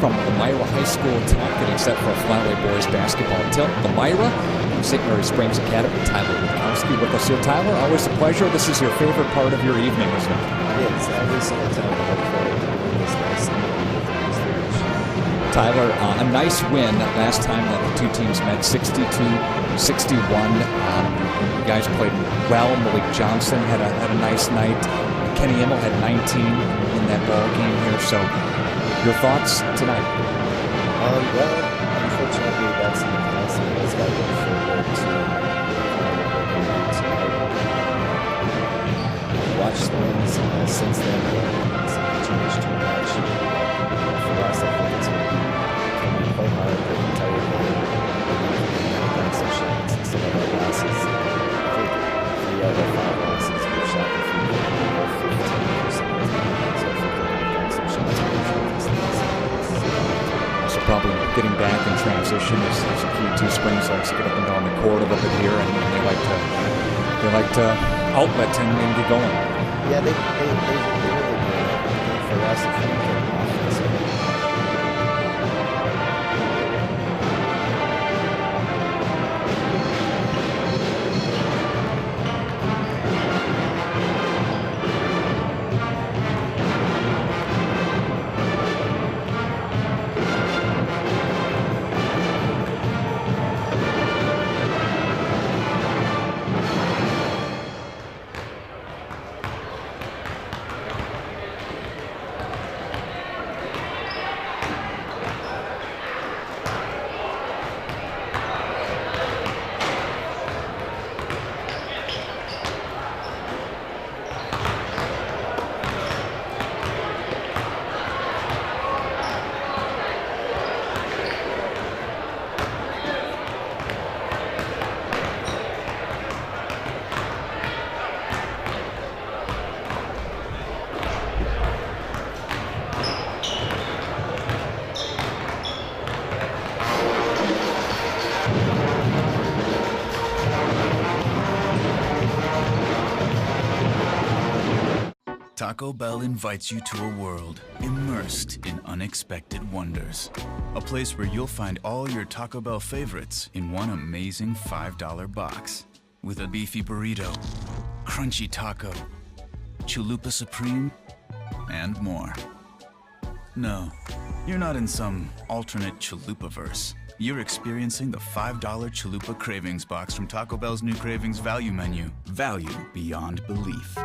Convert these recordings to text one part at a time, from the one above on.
from Lomira High School Tech, getting set for a Flatway boys basketball tilt. Lomira, St. Mary Springs Academy, Tyler Witkowski with us here. Tyler, always a pleasure. This is your favorite part of your evening, isn't it? It is. Every single time I look forward to doing this nice Tyler, a nice win last time that the two teams met, 62-61. You guys played well. Malik Johnson had a nice night. Kenny Immel had 19 in that ball game here. So, your thoughts tonight? Well, unfortunately, that's in the past. We always got to look forward to watch the wins since then. It's not changed too much. For us, I think it's going to be quite hard to entire game. We've some shots instead of our losses. I think 3 out of 5 losses we've shot the free throw 15%. So I think we've got some shots we've shot this last. So probably getting back in transition is a key. Two Springs likes to get up and down the court a little bit here, and they like to outlet and get going. Yeah, they really do. For us, if we can offense. Taco Bell invites you to a world immersed in unexpected wonders. A place where you'll find all your Taco Bell favorites in one amazing $5 box. With a beefy burrito, crunchy taco, chalupa supreme, and more. No, you're not in some alternate chalupa-verse. You're experiencing the $5 Chalupa Cravings Box from Taco Bell's new Cravings Value Menu. Value beyond belief.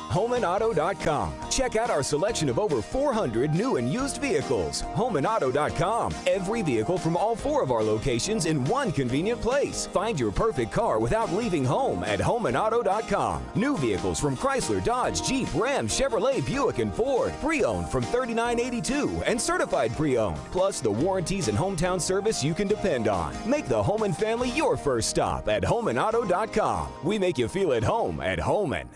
HomeandAuto.com. Check out our selection of over 400 new and used vehicles. HomeandAuto.com. Every vehicle from all 4 of our locations in one convenient place. Find your perfect car without leaving home at HomeandAuto.com. New vehicles from Chrysler, Dodge, Jeep, Ram, Chevrolet, Buick, and Ford. Pre-owned from $39.82 and certified pre-owned. Plus the warranties and hometown service you can depend on. Make the home and family your first stop at HomeandAuto.com. We make you feel at home at Homan.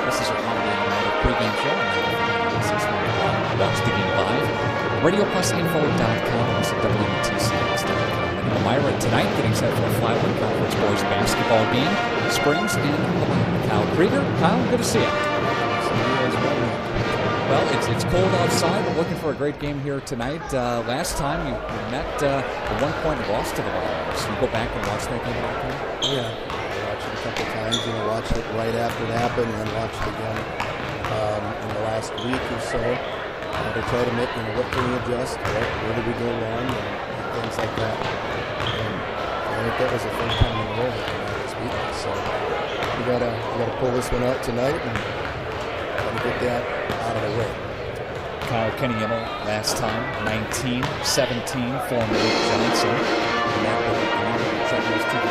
This is your pregame show. Watch the game live. RadioPlusInfo.com. This is WTCX.com. And Lomira tonight getting set for a Flatway Conference boys basketball game. Springs and Lomira. Kyle Krieger. Kyle, good to see you. Well, it's cold outside. We're looking for a great game here tonight. Last time you met at one point and lost to the Lions. You go back and watch that game? Yeah, I watched it a couple times. Watched it right after it happened, and then watched it again in the last week or so to try to make what can we adjust, where did we go wrong, and things like that. And I think that was the first time in a row that the Lions beat us. So we gotta pull this one out tonight and get that out of the way. Kyle, Kenny Immel last time, 19-17 for Malik Johnson. And that will be shut those two.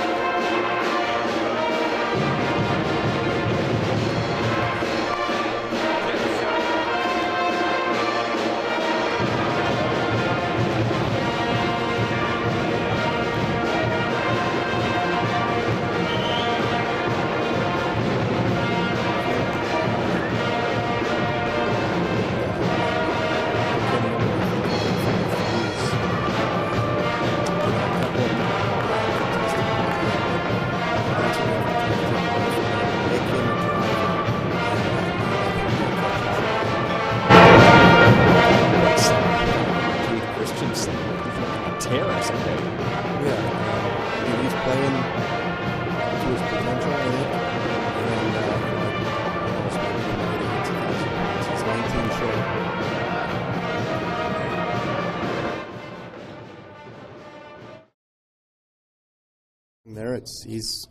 he's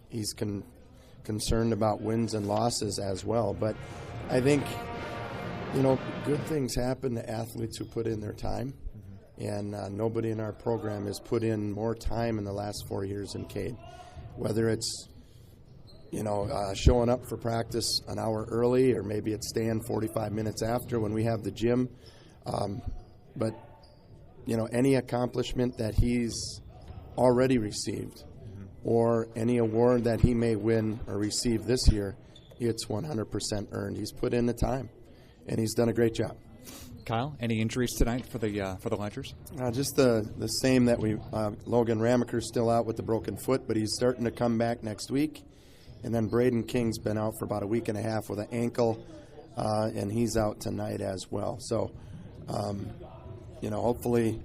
concerned about wins and losses as well. But I think, good things happen to athletes who put in their time. And nobody in our program has put in more time in the last 4 years than Cade. Whether it's, showing up for practice an hour early, or maybe it's staying 45 minutes after when we have the gym. But, any accomplishment that he's already received, or any award that he may win or receive this year, it's 100% earned. He's put in the time, and he's done a great job. Kyle, any injuries tonight for the Ledgers? Just the same that Logan Ramaker's still out with the broken foot, but he's starting to come back next week. And then Braden King's been out for about a week and a half with an ankle, and he's out tonight as well. So, hopefully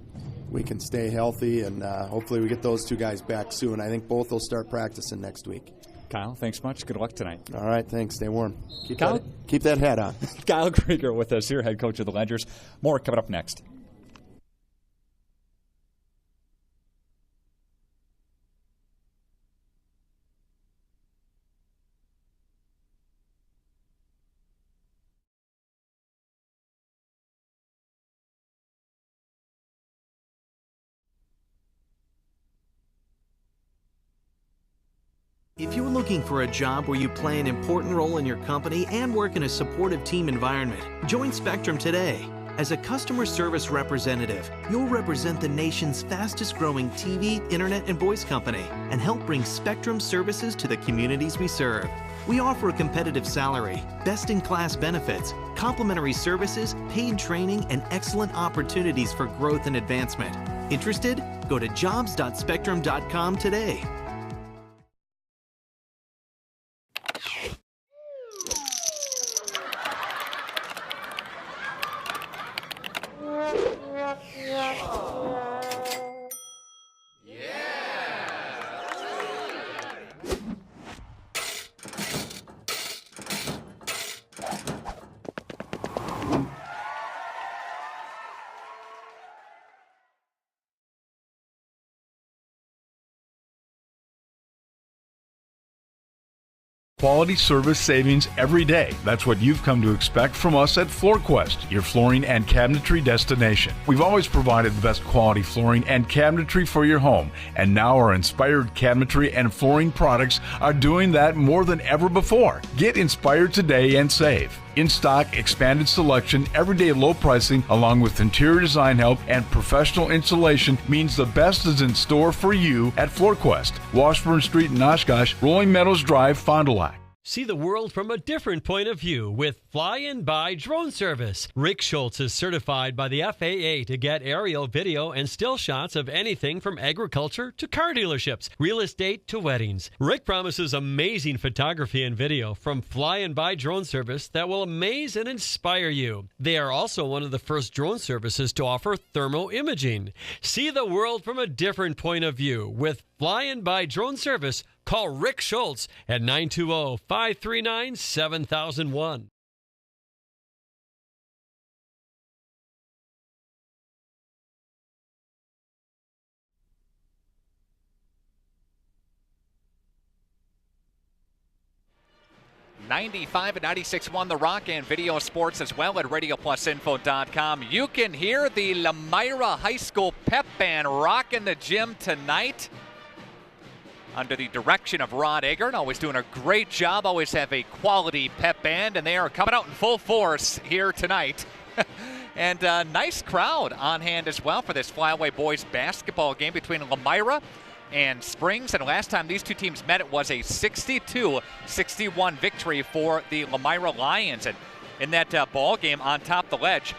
we can stay healthy, and hopefully we get those two guys back soon. I think both will start practicing next week. Kyle, thanks much. Good luck tonight. All right, thanks. Stay warm. Kyle? Keep that hat on. Kyle Krieger with us here, head coach of the Ledgers. More coming up next. If you're looking for a job where you play an important role in your company and work in a supportive team environment, join Spectrum today. As a customer service representative, you'll represent the nation's fastest growing TV, internet, and voice company and help bring Spectrum services to the communities we serve. We offer a competitive salary, best-in-class benefits, complimentary services, paid training, and excellent opportunities for growth and advancement. Interested? Go to jobs.spectrum.com today. Quality service savings every day. That's what you've come to expect from us at FloorQuest, your flooring and cabinetry destination. We've always provided the best quality flooring and cabinetry for your home, and now our inspired cabinetry and flooring products are doing that more than ever before. Get inspired today and save. In-stock, expanded selection, everyday low pricing, along with interior design help and professional installation means the best is in store for you at FloorQuest, Washburn Street in Oshkosh, Rolling Meadows Drive, Fond du Lac. See the world from a different point of view with Fly and By Drone Service. Rick Schultz is certified by the FAA to get aerial video and still shots of anything from agriculture to car dealerships, real estate to weddings. Rick promises amazing photography and video from Fly and By Drone Service that will amaze and inspire you. They are also one of the first drone services to offer thermal imaging. See the world from a different point of view with Fly and By Drone Service. Call Rick Schultz at 920-539-7001. .95 and 96.1 The Rock, and video sports as well at RadioPlusInfo.com. You can hear the Lomira High School pep band rocking the gym tonight under the direction of Rod Eggert, always doing a great job, always have a quality pep band, and they are coming out in full force here tonight. And a nice crowd on hand as well for this Flyaway Boys basketball game between Lomira and Springs. And last time these two teams met, it was a 62-61 victory for the Lomira Lions. And in that ball game on top of the ledge,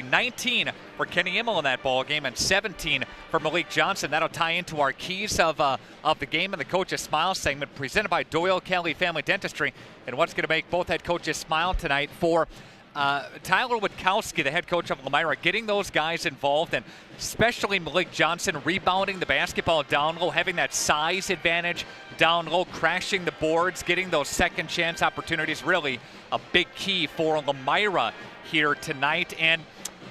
19 for Kenny Immel in that ball game and 17 for Malik Johnson. That'll tie into our keys of the game and the Coach's Smile segment presented by Doyle Kelly Family Dentistry. And what's going to make both head coaches smile tonight for Tyler Witkowski, the head coach of Lomira, getting those guys involved, and especially Malik Johnson rebounding the basketball down low, having that size advantage down low, crashing the boards, getting those second chance opportunities. Really a big key for Lomira here tonight. And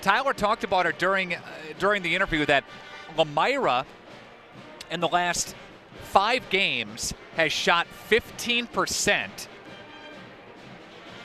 Tyler talked about it during the interview that Lomira, in the last 5 games, has shot 15%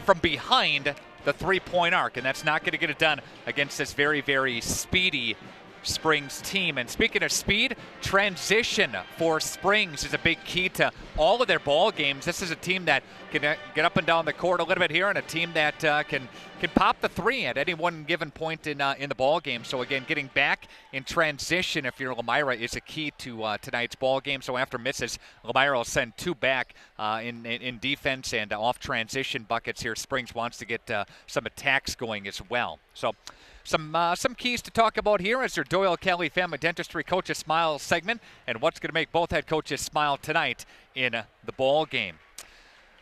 from behind the three-point arc, and that's not going to get it done against this very, very speedy Springs team. And speaking of speed, transition for Springs is a big key to all of their ball games. This is a team that can get up and down the court a little bit here, and a team that can pop the three at any one given point in the ball game. So again, getting back in transition if you're Lomira is a key to tonight's ball game. So after misses, Lomira will send 2 back in defense and off transition buckets here. Springs wants to get some attacks going as well. So some keys to talk about here as your Doyle Kelly Family Dentistry Coaches Smile segment, and what's going to make both head coaches smile tonight in the ball game.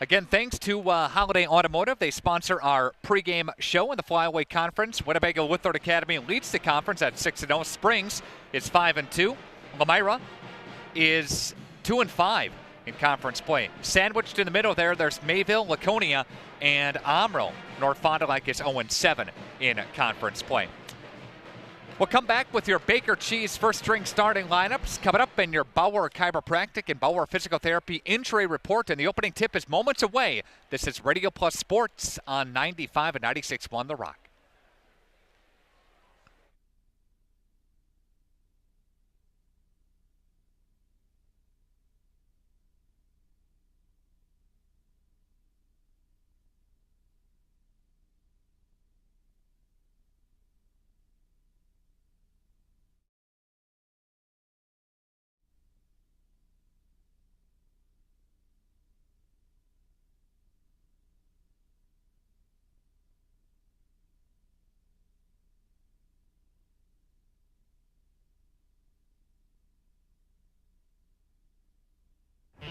Again, thanks to Holiday Automotive. They sponsor our pregame show in the Flyaway Conference. Winnebago Whitford Academy leads the conference at 6-0. Springs is 5-2. Lomira is 2-5 in conference play. Sandwiched in the middle there's Mayville, Laconia, and Omro. North Fond du Lac is 0-7 in conference play. We'll come back with your Baker Cheese first-string starting lineups. Coming up in your Bauer Chiropractic and Bauer Physical Therapy injury report, and the opening tip is moments away. This is Radio Plus Sports on 95 and 96.1 The Rock.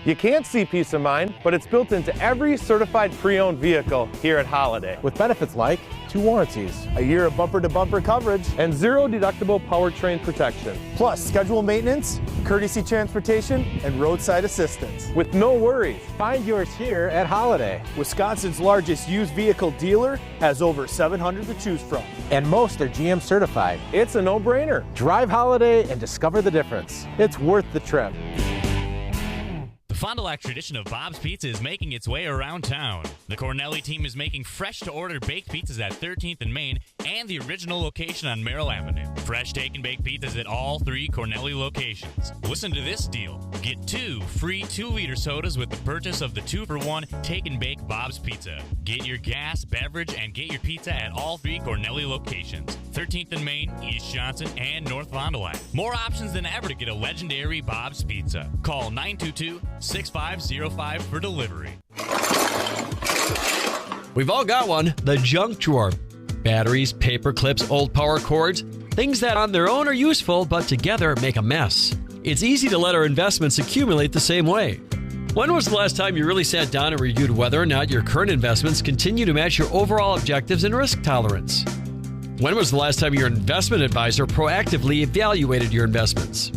You can't see peace of mind, but it's built into every certified pre-owned vehicle here at Holiday. With benefits like 2 warranties, A year of bumper-to-bumper coverage, and 0 deductible powertrain protection. plus scheduled maintenance, courtesy transportation, and roadside assistance. With no worries. Find yours here at Holiday. Wisconsin's largest used vehicle dealer has over 700 to choose from. And most are GM certified. It's a no-brainer. Drive Holiday and discover the difference. It's worth the trip. The Fond du Lac tradition of Bob's Pizza is making its way around town. The Cornelli team is making fresh-to-order baked pizzas at 13th and Main and the original location on Merrill Avenue. Fresh take and bake pizzas at all 3 Cornelli locations. Listen to this deal. Get 2 free 2-liter sodas with the purchase of the 2-for-1 take and bake Bob's Pizza. Get your gas, beverage, and get your pizza at all 3 Cornelli locations. 13th and Main, East Johnson, and North Fond du Lac. More options than ever to get a legendary Bob's Pizza. Call 922-6505 for delivery. We've all got one, the junk drawer. Batteries, paper clips, old power cords, things that on their own are useful, but together make a mess. It's easy to let our investments accumulate the same way. When was the last time you really sat down and reviewed whether or not your current investments continue to match your overall objectives and risk tolerance? When was the last time your investment advisor proactively evaluated your investments?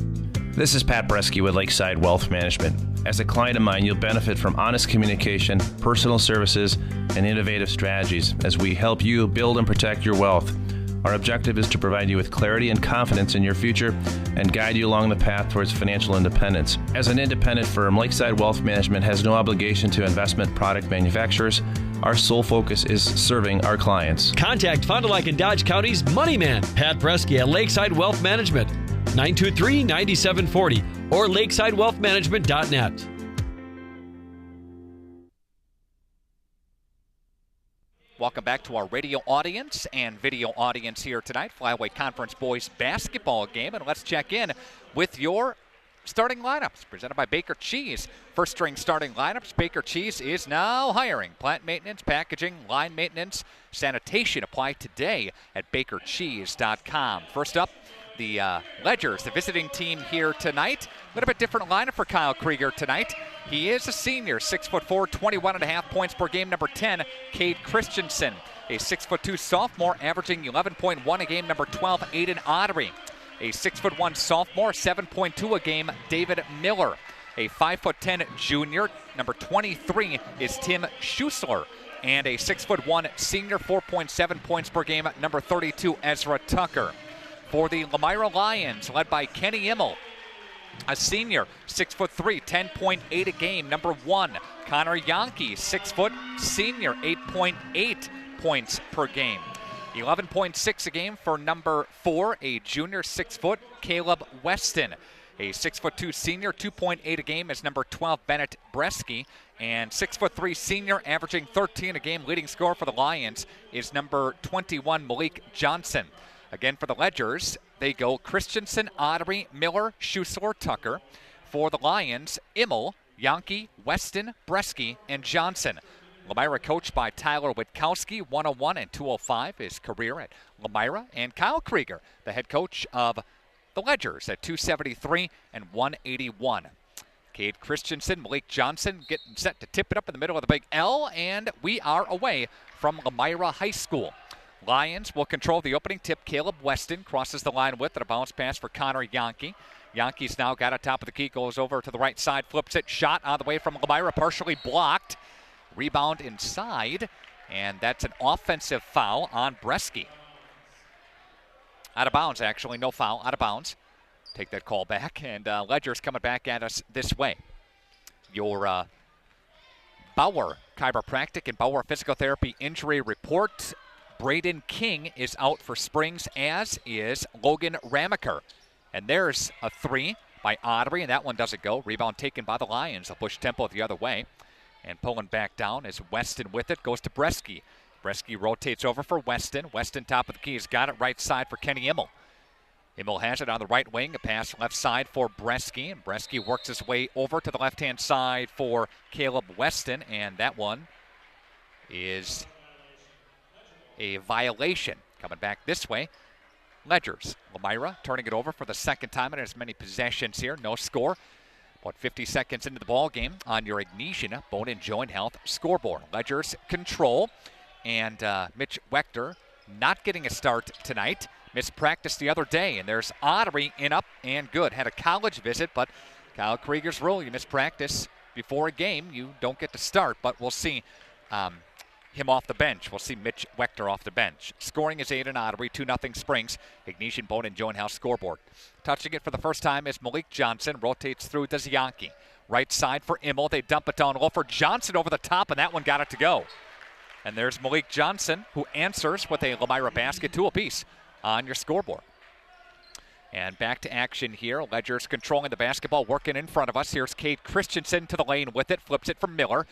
This is Pat Bresky with Lakeside Wealth Management. As a client of mine, you'll benefit from honest communication, personal services, and innovative strategies as we help you build and protect your wealth. Our objective is to provide you with clarity and confidence in your future and guide you along the path towards financial independence. As an independent firm, Lakeside Wealth Management has no obligation to investment product manufacturers. Our sole focus is serving our clients. Contact Fond du Lac and Dodge County's Money Man, Pat Bresky at Lakeside Wealth Management, 923-9740 or lakesidewealthmanagement.net. Welcome back to our radio audience and video audience here tonight. Flyaway Conference Boys basketball game. And let's check in with your starting lineups presented by Baker Cheese. First string starting lineups. Baker Cheese is now hiring. Plant maintenance, packaging, line maintenance, sanitation apply today at bakercheese.com. First up, the Ledgers, the visiting team here tonight. A little bit different lineup for Kyle Krieger tonight. He is a senior, 6'4", 21.5 points per game. Number 10, Cade Christensen. A 6'2" sophomore, averaging 11.1 a game. Number 12, Aiden Ottery. A 6'1" sophomore, 7.2 a game. David Miller. A 5'10" junior. Number 23 is Tim Schussler. And a 6'1" senior, 4.7 points per game. Number 32, Ezra Tucker. for the Lomira Lions, led by Kenny Immel, a senior, 6'3", 10.8 a game. Number 1, Connor Yankee, 6 foot, senior, 8.8 points per game. 11.6 a game for number 4, a junior, 6 foot, Caleb Weston. A 6'2" senior, 2.8 a game is number 12, Bennett Bresky. And 6'3" senior, averaging 13 a game. Leading scorer for the Lions is number 21, Malik Johnson. Again, for the Ledgers, they go Christensen, Ottery, Miller, Schussler, Tucker. For the Lions, Immel, Yankee, Weston, Bresky, and Johnson. Lomira coached by Tyler Witkowski, 101 and 205, his career at Lomira. And Kyle Krieger, the head coach of the Ledgers, at 273 and 181. Cade Christensen, Malik Johnson getting set to tip it up in the middle of the big L, and we are away from Lomira High School. Lions will control the opening tip. Caleb Weston crosses the line with it, a bounce pass for Connor Yankee. Yankee's now got it top of the key, goes over to the right side, flips it, shot on the way from Lomira, partially blocked. Rebound inside, and that's an offensive foul on Bresky. Out of bounds, actually, no foul, out of bounds. Take that call back, and Ledger's coming back at us this way. Your Bauer Chiropractic and Bauer Physical Therapy injury report. Braden King is out for Springs, as is Logan Ramaker. And there's a 3 by Ottery, and that one doesn't go. Rebound taken by the Lions. They'll push tempo the other way. And pulling back down is Weston with it. Goes to Bresky. Bresky rotates over for Weston. Weston top of the key. He's got it right side for Kenny Immel. Immel has it on the right wing. A pass left side for Bresky. And Bresky works his way over to the left-hand side for Caleb Weston. And that one is a violation. Coming back this way, Ledgers. Lomira turning it over for the second time in as many possessions here. No score. About 50 seconds into the ball game on your Ignition Bone and Joint Health scoreboard. Ledgers control, and Mitch Wechter not getting a start tonight. Missed practice the other day, and there's Ottery in up and good. Had a college visit, but Kyle Krieger's rule, you miss practice before a game, you don't get to start, but we'll see him off the bench. We'll see Mitch Wechter off the bench. Scoring is Aiden Ottery, 2-0 Springs. Ignition Bone and Joint House scoreboard. Touching it for the first time is Malik Johnson. Rotates through to Yankee. Right side for Immel. They dump it down low for Johnson over the top, and that one got it to go. And there's Malik Johnson, who answers with a Lomira basket, 2 apiece on your scoreboard. And back to action here. Ledgers controlling the basketball, working in front of us. Here's Cade Christensen to the lane with it. Flips it for Miller.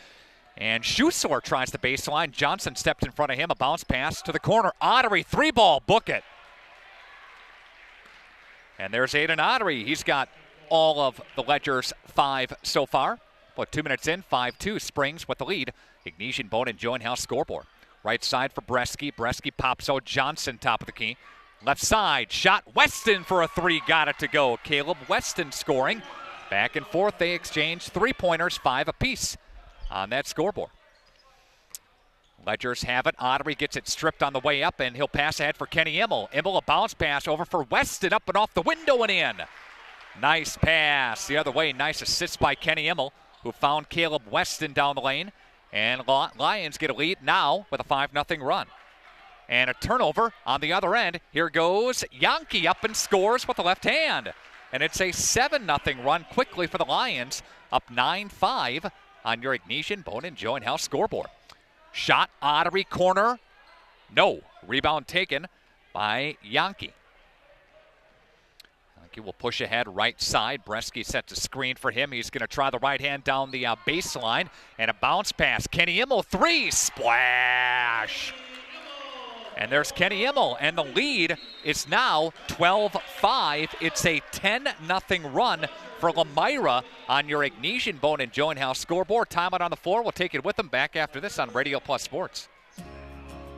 And Schussler tries the baseline. Johnson stepped in front of him. A bounce pass to the corner. Ottery, 3-ball, book it. And there's Aiden Ottery. He's got all of the Ledgers 5 so far. About 2 minutes in, 5-2. Springs with the lead. Ignition Bone and Joint House scoreboard. Right side for Bresky. Bresky pops out. Johnson top of the key. Left side, shot. Weston for a 3. Got it to go. Caleb Weston scoring. Back and forth, they exchange 3-pointers, 5 apiece on that scoreboard. Ledgers have it. Ottery gets it stripped on the way up, and he'll pass ahead for Kenny Immel. Immel, a bounce pass over for Weston, up and off the window and in. Nice pass the other way. Nice assist by Kenny Immel, who found Caleb Weston down the lane. And Lions get a lead now with a 5-0 run. And a turnover on the other end. Here goes Yankee up and scores with the left hand. And it's a 7-0 run quickly for the Lions, up 9-5 on your Ignition Bone and Joint House scoreboard. Shot, Ottery, corner. No. Rebound taken by Yankee. Yankee will push ahead right side. Bresky sets a screen for him. He's going to try the right hand down the baseline. And a bounce pass. Kenny Immel, 3. Splash. And there's Kenny Immel, and the lead is now 12-5. It's a 10-0 run for Lomira on your Ignition Bone and Joint House scoreboard. Timeout on the floor. We'll take it with them back after this on Radio Plus Sports.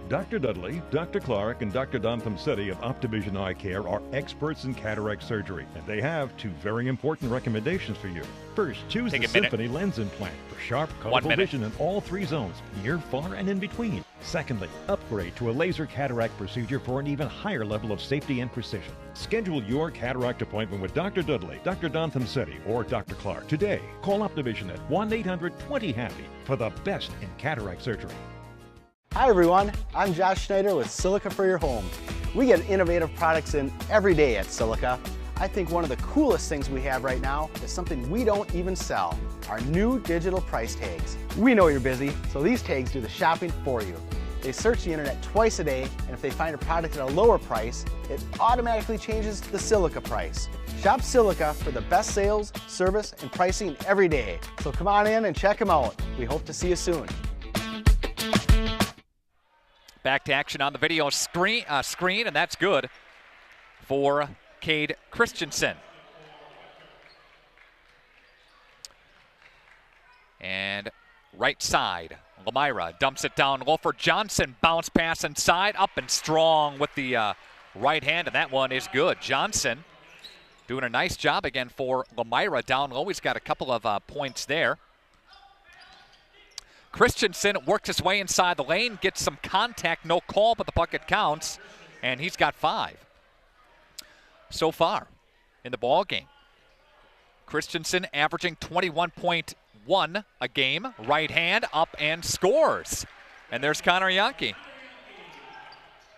Dr. Dudley, Dr. Clark, and Dr. Don City of Optivision Eye Care are experts in cataract surgery, and they have 2 very important recommendations for you. First, choose the Symphony lens implant for sharp, colorful vision in all 3 zones, near, far, and in between. Secondly, upgrade to a laser cataract procedure for an even higher level of safety and precision. Schedule your cataract appointment with Dr. Dudley, Dr. Don City, or Dr. Clark today. Call Optivision at 1-800-20-HAPPY for the best in cataract surgery. Hi everyone, I'm Josh Schneider with Silica for Your Home. We get innovative products in every day at Silica. I think one of the coolest things we have right now is something we don't even sell, our new digital price tags. We know you're busy, so these tags do the shopping for you. They search the internet twice a day, and if they find a product at a lower price, it automatically changes the Silica price. Shop Silica for the best sales, service, and pricing every day. So come on in and check them out. We hope to see you soon. Back to action on the video screen, and that's good for Cade Christensen. And right side, Lomira dumps it down low for Johnson. Bounce pass inside, up and strong with the right hand, and that one is good. Johnson doing a nice job again for Lomira down low. He's got a couple of points there. Christensen works his way inside the lane, gets some contact, no call, but the bucket counts, and he's got 5 so far in the ball game. Christensen averaging 21.1 a game, right hand up and scores. And there's Connor Yankee.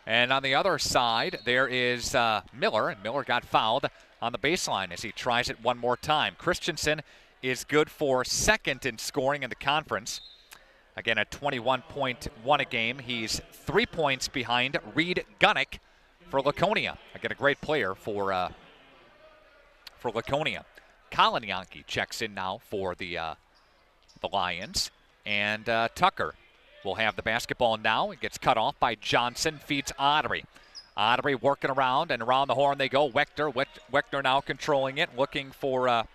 And on the other side, there is Miller, and Miller got fouled on the baseline as he tries it one more time. Christensen is good for second in scoring in the conference. Again, at 21.1 a game. He's 3 points behind Reed Gunnick for Laconia. Again, a great player for Laconia. Colin Yankee checks in now for the Lions. And Tucker will have the basketball now. It gets cut off by Johnson, feeds Ottery. Ottery working around, and around the horn they go. Wechter now controlling it, looking for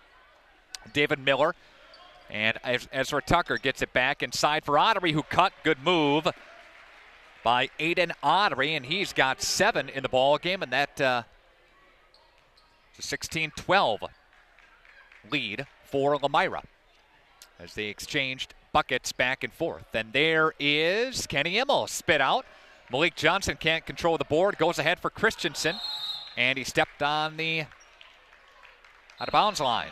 David Miller. And Ezra Tucker gets it back inside for Ottery, who cut. Good move by Aiden Ottery, and he's got 7 in the ball game, and that is a 16-12 lead for Lomira as they exchanged buckets back and forth. And there is Kenny Immel spit out. Malik Johnson can't control the board, goes ahead for Christensen, and he stepped on the out-of-bounds line.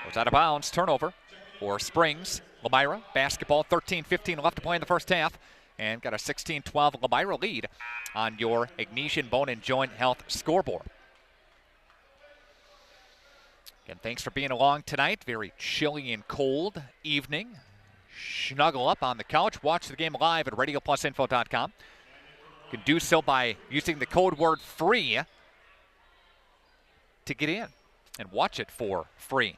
Goes out of bounds, turnover for Springs. Lomira, basketball, 13-15 left to play in the first half. And got a 16-12 Lomira lead on your Ignesian Bone and Joint Health scoreboard. Again, thanks for being along tonight. Very chilly and cold evening. Snuggle up on the couch. Watch the game live at RadioPlusInfo.com. You can do so by using the code word FREE to get in and watch it for free.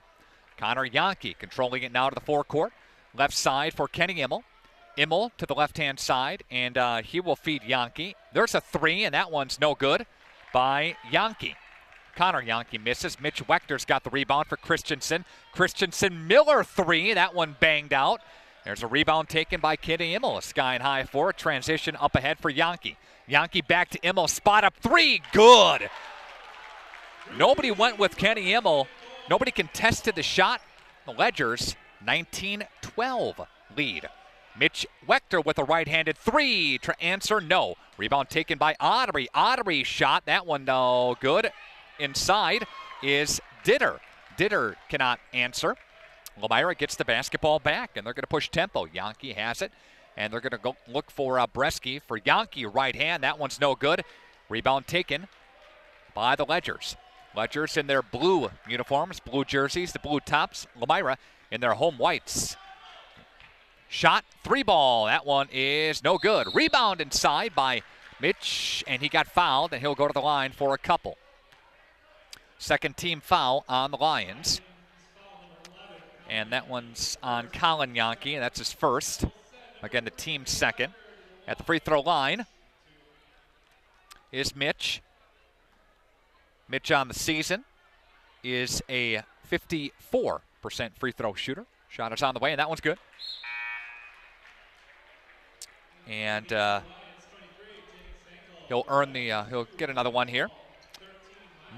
Connor Yankee controlling it now to the forecourt. Left side for Kenny Immel. Immel to the left-hand side, and he will feed Yankee. There's a 3, and that one's no good by Yankee. Connor Yankee misses. Mitch Wechter's got the rebound for Christensen. Christensen Miller 3, that one banged out. There's a rebound taken by Kenny Immel. A sky and high for a transition up ahead for Yankee. Yankee back to Immel, spot up 3, good. Nobody went with Kenny Immel. Nobody contested the shot. The Ledgers, 19-12 lead. Mitch Wechter with a right-handed 3 to answer no. Rebound taken by Ottery. Ottery shot, that one no good. Inside is Ditter. Ditter cannot answer. Lomira gets the basketball back, and they're going to push tempo. Yankee has it, and they're going to go look for Bresky for Yankee, right hand. That one's no good. Rebound taken by the Ledgers. Ledgers in their blue uniforms, blue jerseys, the blue tops. Lomira in their home whites. Shot, 3 ball. That one is no good. Rebound inside by Mitch, and he got fouled, and he'll go to the line for a couple. Second team foul on the Lions. And that one's on Colin Yankee, and that's his first. Again, the team's second. At the free throw line is Mitch. Mitch on the season is a 54% free throw shooter. Shot is on the way, and that one's good. And he'll get another one here.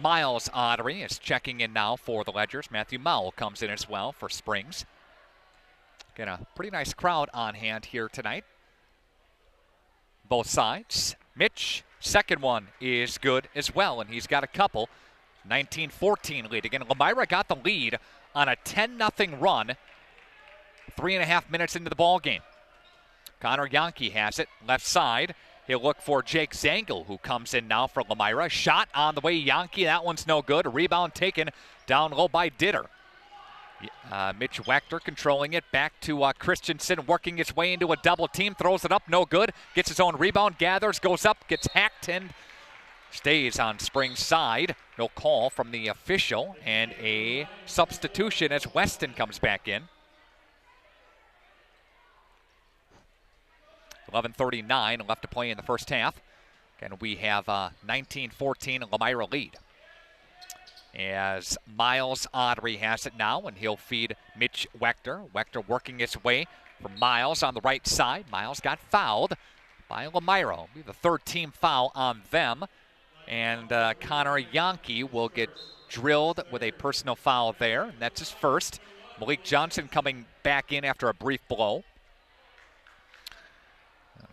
Miles Ottery is checking in now for the Ledgers. Matthew Mowell comes in as well for Springs. Get a pretty nice crowd on hand here tonight. Both sides. Mitch, second one is good as well, and he's got a couple. 19-14 lead. Again, Lomira got the lead on a 10-0 run. 3.5 minutes into the ball game. Connor Yankee has it, left side, He'll look for Jake Zangel, who comes in now for Lomira. Shot on the way, Yankee. That one's no good. A rebound taken down low by Ditter. Mitch Wachter controlling it. Back to Christensen, working his way into a double team. Throws it up, no good. Gets his own rebound, gathers, goes up, gets hacked, and stays on Springs' side. No call from the official, and a substitution as Weston comes back in. 11:39 left to play in the first half. And we have 19-14 Lomira lead. As Miles Audrey has it now, and he'll feed Mitch Wachter. Wachter working his way from Miles on the right side. Miles got fouled by Lomira. It'll be the third team foul on them. And Connor Yankee will get drilled with a personal foul there. And that's his first. Malik Johnson coming back in after a brief blow.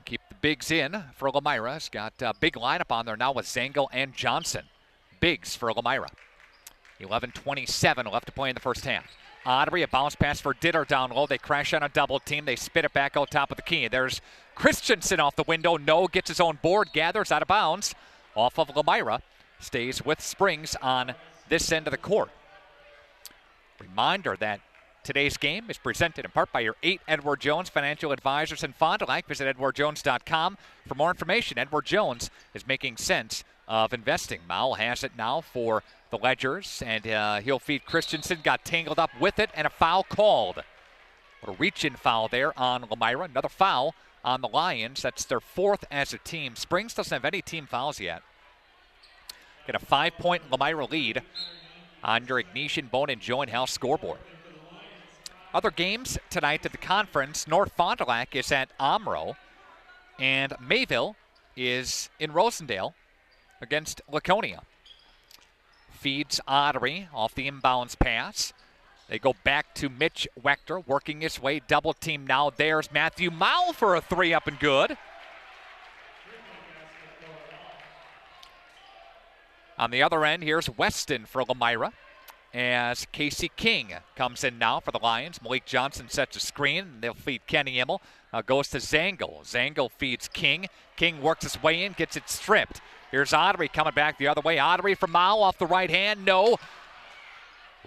Keep the bigs in for Lomira. He's got a big lineup on there now with Zangel and Johnson. Bigs for Lomira. 11:27 left to play in the first half. Audrey, a bounce pass for Ditter down low. They crash on a double team. They spit it back out top of the key. There's Christensen off the window. No, gets his own board, gathers out of bounds. Off of Lomira. Stays with Springs on this end of the court. Reminder that today's game is presented in part by your 8 Edward Jones financial advisors in Fond du Lac. Visit edwardjones.com for more information. Edward Jones is making sense of investing. Mao has it now for the Ledgers, and he'll feed Christensen. Got tangled up with it, and a foul called. A reach-in foul there on Lomira. Another foul on the Lions. That's their fourth as a team. Springs doesn't have any team fouls yet. Get a 5-point Lomira lead on your Ignatian Bone and Joint Health scoreboard. Other games tonight at the conference. North Fond du Lac is at Omro, and Mayville is in Rosendale against Laconia. Feeds Audrey off the inbounds pass. They go back to Mitch Wachter, working his way. Double team now. There's Matthew Mowell for a three up and good. On the other end, here's Weston for Lomira. As Casey King comes in now for the Lions. Malik Johnson sets a screen. They'll feed Kenny Immel. Goes to Zangel. Zangel feeds King. King works his way in, gets it stripped. Here's Audrey coming back the other way. Audrey from Mao off the right hand. No.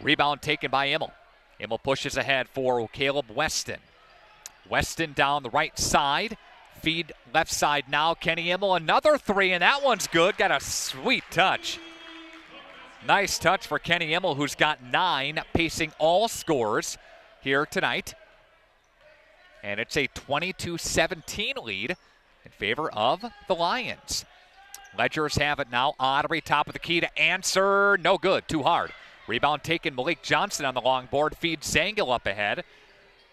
Rebound taken by Immel. Immel pushes ahead for Caleb Weston. Weston down the right side. Feed left side now. Kenny Immel, another three, and that one's good. Got a sweet touch. Nice touch for Kenny Immel, who's got 9, pacing all scores here tonight. And it's a 22-17 lead in favor of the Lions. Ledgers have it now. Audrey, top of the key to answer. No good, too hard. Rebound taken. Malik Johnson on the long board. Feeds Zangel up ahead.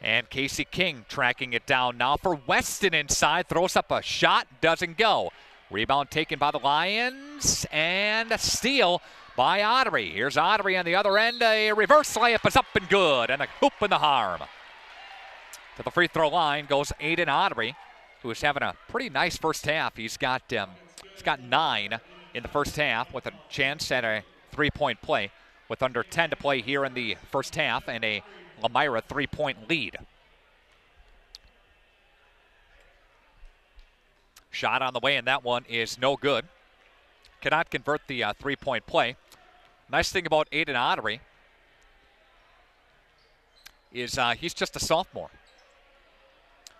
And Casey King tracking it down now for Weston inside. Throws up a shot, doesn't go. Rebound taken by the Lions. And a steal by Audrey. Here's Audrey on the other end. A reverse layup is up and good. And a hoop in the harm. To the free throw line goes Aiden Audrey, who is having a pretty nice first half. He's got 9 in the first half with a chance at a three-point play with under 10 to play here in the first half and a Lomira 3-point lead. Shot on the way, and that one is no good. Cannot convert the three-point play. Nice thing about Aiden Audrey is he's just a sophomore.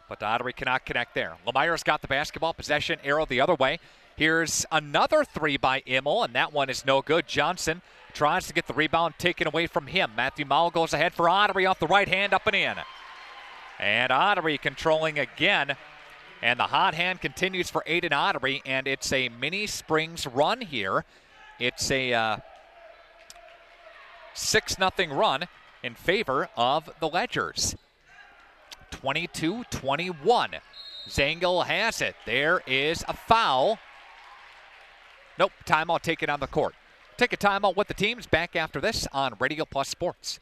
But Audrey cannot connect there. Lomira's got the basketball, possession arrow the other way. Here's another three by Immel, and that one is no good. Johnson tries to get the rebound taken away from him. Matthew Mowell goes ahead for Audrey off the right hand, up and in. And Audrey controlling again. And the hot hand continues for Aiden Audrey, and it's a mini Springs run here. It's a 6-0 run in favor of the Ledgers. 22-21. Zangel has it. There is a foul. Nope, timeout taken on the court. Take a timeout with the teams. Back after this on Radio Plus Sports.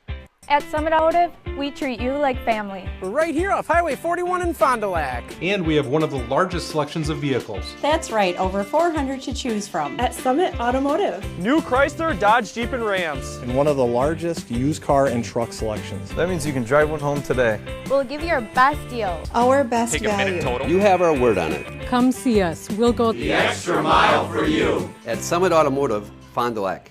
At Summit Automotive, we treat you like family. We're right here off Highway 41 in Fond du Lac. And we have one of the largest selections of vehicles. That's right, over 400 to choose from. At Summit Automotive. New Chrysler, Dodge, Jeep, and Rams. And one of the largest used car and truck selections. That means you can drive one home today. We'll give you our best deal. Our best Take value. a minute total. You have our word on it. Come see us. We'll go the extra mile for you. At Summit Automotive, Fond du Lac.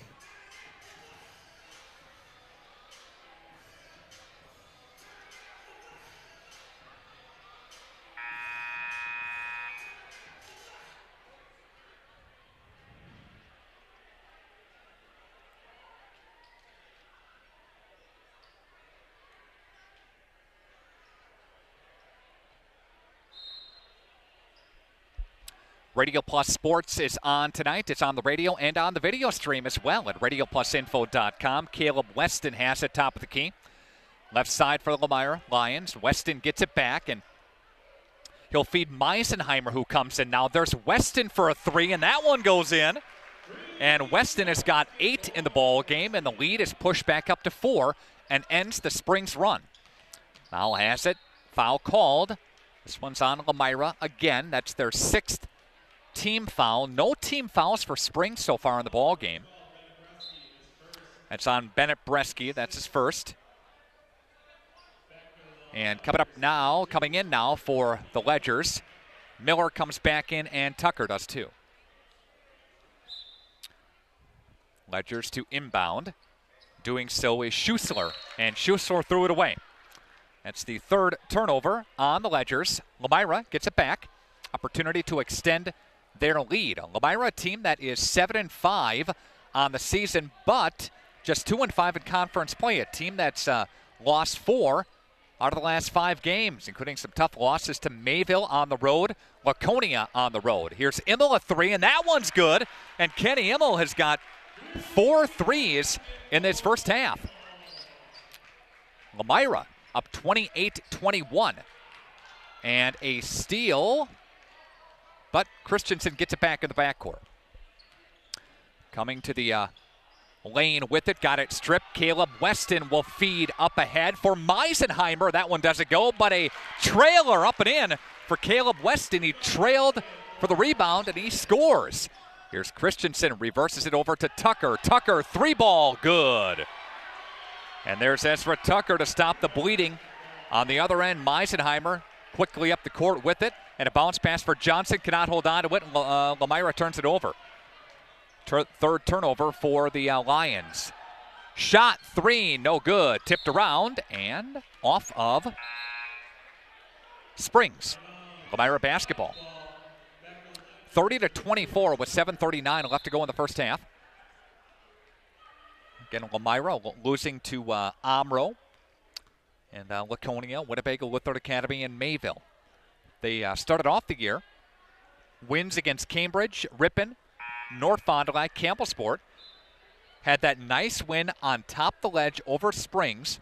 Radio Plus Sports is on tonight. It's on the radio and on the video stream as well at RadioPlusInfo.com. Caleb Weston has it top of the key. Left side for the Lomira Lions. Weston gets it back, and he'll feed Meisenheimer, who comes in now. There's Weston for a three, and that one goes in. And Weston has got 8 in the ball game, and the lead is pushed back up to 4 and ends the Springs run. Foul has it. Foul called. This one's on Lomira again. That's their 6th team foul. No team fouls for Springs so far in the ball game. That's on Bennett Bresky. That's his first. And coming in now for the Ledgers, Miller comes back in and Tucker does too. Ledgers to inbound. Doing so is Schussler, and Schussler threw it away. That's the 3rd turnover on the Ledgers. Lomira gets it back. Opportunity to extend their lead. Lomira, a team that is 7-5 on the season, but just 2-5 in conference play. A team that's lost 4 out of the last 5 games, including some tough losses to Mayville on the road, Laconia on the road. Here's Immel, a 3, and that one's good. And Kenny Immel has got 4 threes in this first half. Lomira up 28-21. And a steal, but Christensen gets it back in the backcourt. Coming to the lane with it, got it stripped. Caleb Weston will feed up ahead for Meisenheimer. That one doesn't go, but a trailer up and in for Caleb Weston. He trailed for the rebound, and he scores. Here's Christensen, reverses it over to Tucker. Tucker, 3-ball, good. And there's Ezra Tucker to stop the bleeding. On the other end, Meisenheimer quickly up the court with it, and a bounce pass for Johnson. Cannot hold on to it. Lomira turns it over. 3rd turnover for the Lions. Shot 3, no good. Tipped around and off of Springs. Lomira basketball. 30-24 with 7:39 left to go in the first half. Again, Lomira losing to Amro and Laconia, Winnebago Lutheran Academy, and Mayville. They started off the year. Wins against Cambridge, Ripon, North Fond du Lac, Campbellsport. Had that nice win on top of the ledge over Springs.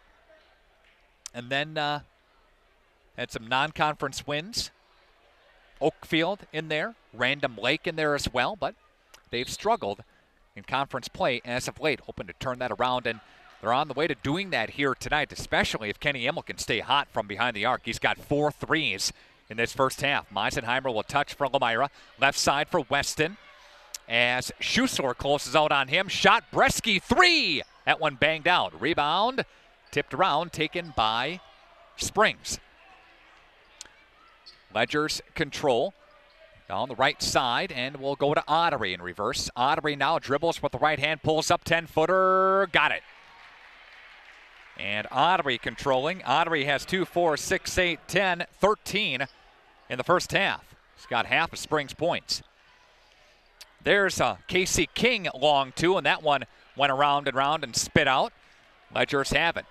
And then had some non-conference wins. Oakfield in there, Random Lake in there as well, but they've struggled in conference play as of late, hoping to turn that around, and they're on the way to doing that here tonight, especially if Kenny Immel can stay hot from behind the arc. He's got 4 threes in this first half. Meisenheimer will touch for Lomira. Left side for Weston as Schussler closes out on him. Shot, Bresky, 3! That one banged out. Rebound, tipped around, taken by Springs. Ledgers control down the right side, and we'll go to Ottery in reverse. Ottery now dribbles with the right hand, pulls up 10-footer, got it. And Ottery controlling. Ottery has 2, 4, 6, 8, 10, 13 in the first half. He's got half of Springs' points. There's Casey King long 2, and that one went around and round and spit out. Ledgers have it.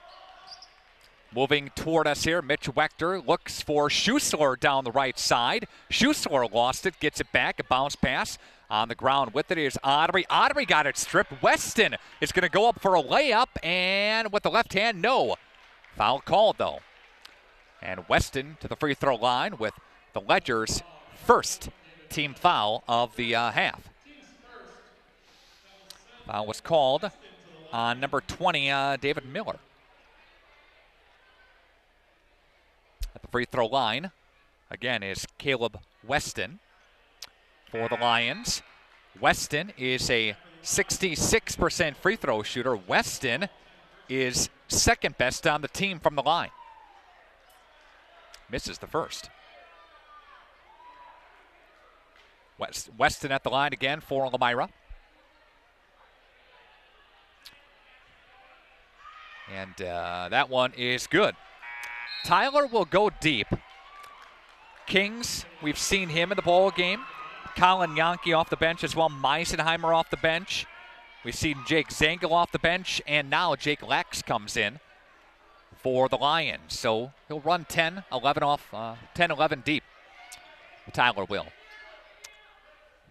Moving toward us here, Mitch Wechter looks for Schussler down the right side. Schussler lost it, gets it back, a bounce pass. On the ground with it is Ottery. Ottery got it stripped. Weston is going to go up for a layup, and with the left hand, no. Foul called, though. And Weston to the free throw line with the Ledgers' first team foul of the half. Foul was called on number 20, David Miller. The free throw line, again, is Caleb Weston for the Lions. Weston is a 66% free throw shooter. Weston is second best on the team from the line. Misses the first. Weston at the line again for Lomira. And that one is good. Tyler will go deep. Kings, we've seen him in the ball game. Colin Yankee off the bench as well. Meisenheimer off the bench. We've seen Jake Zangel off the bench. And now Jake Lex comes in for the Lions. So he'll run 10, 11 deep. Tyler will.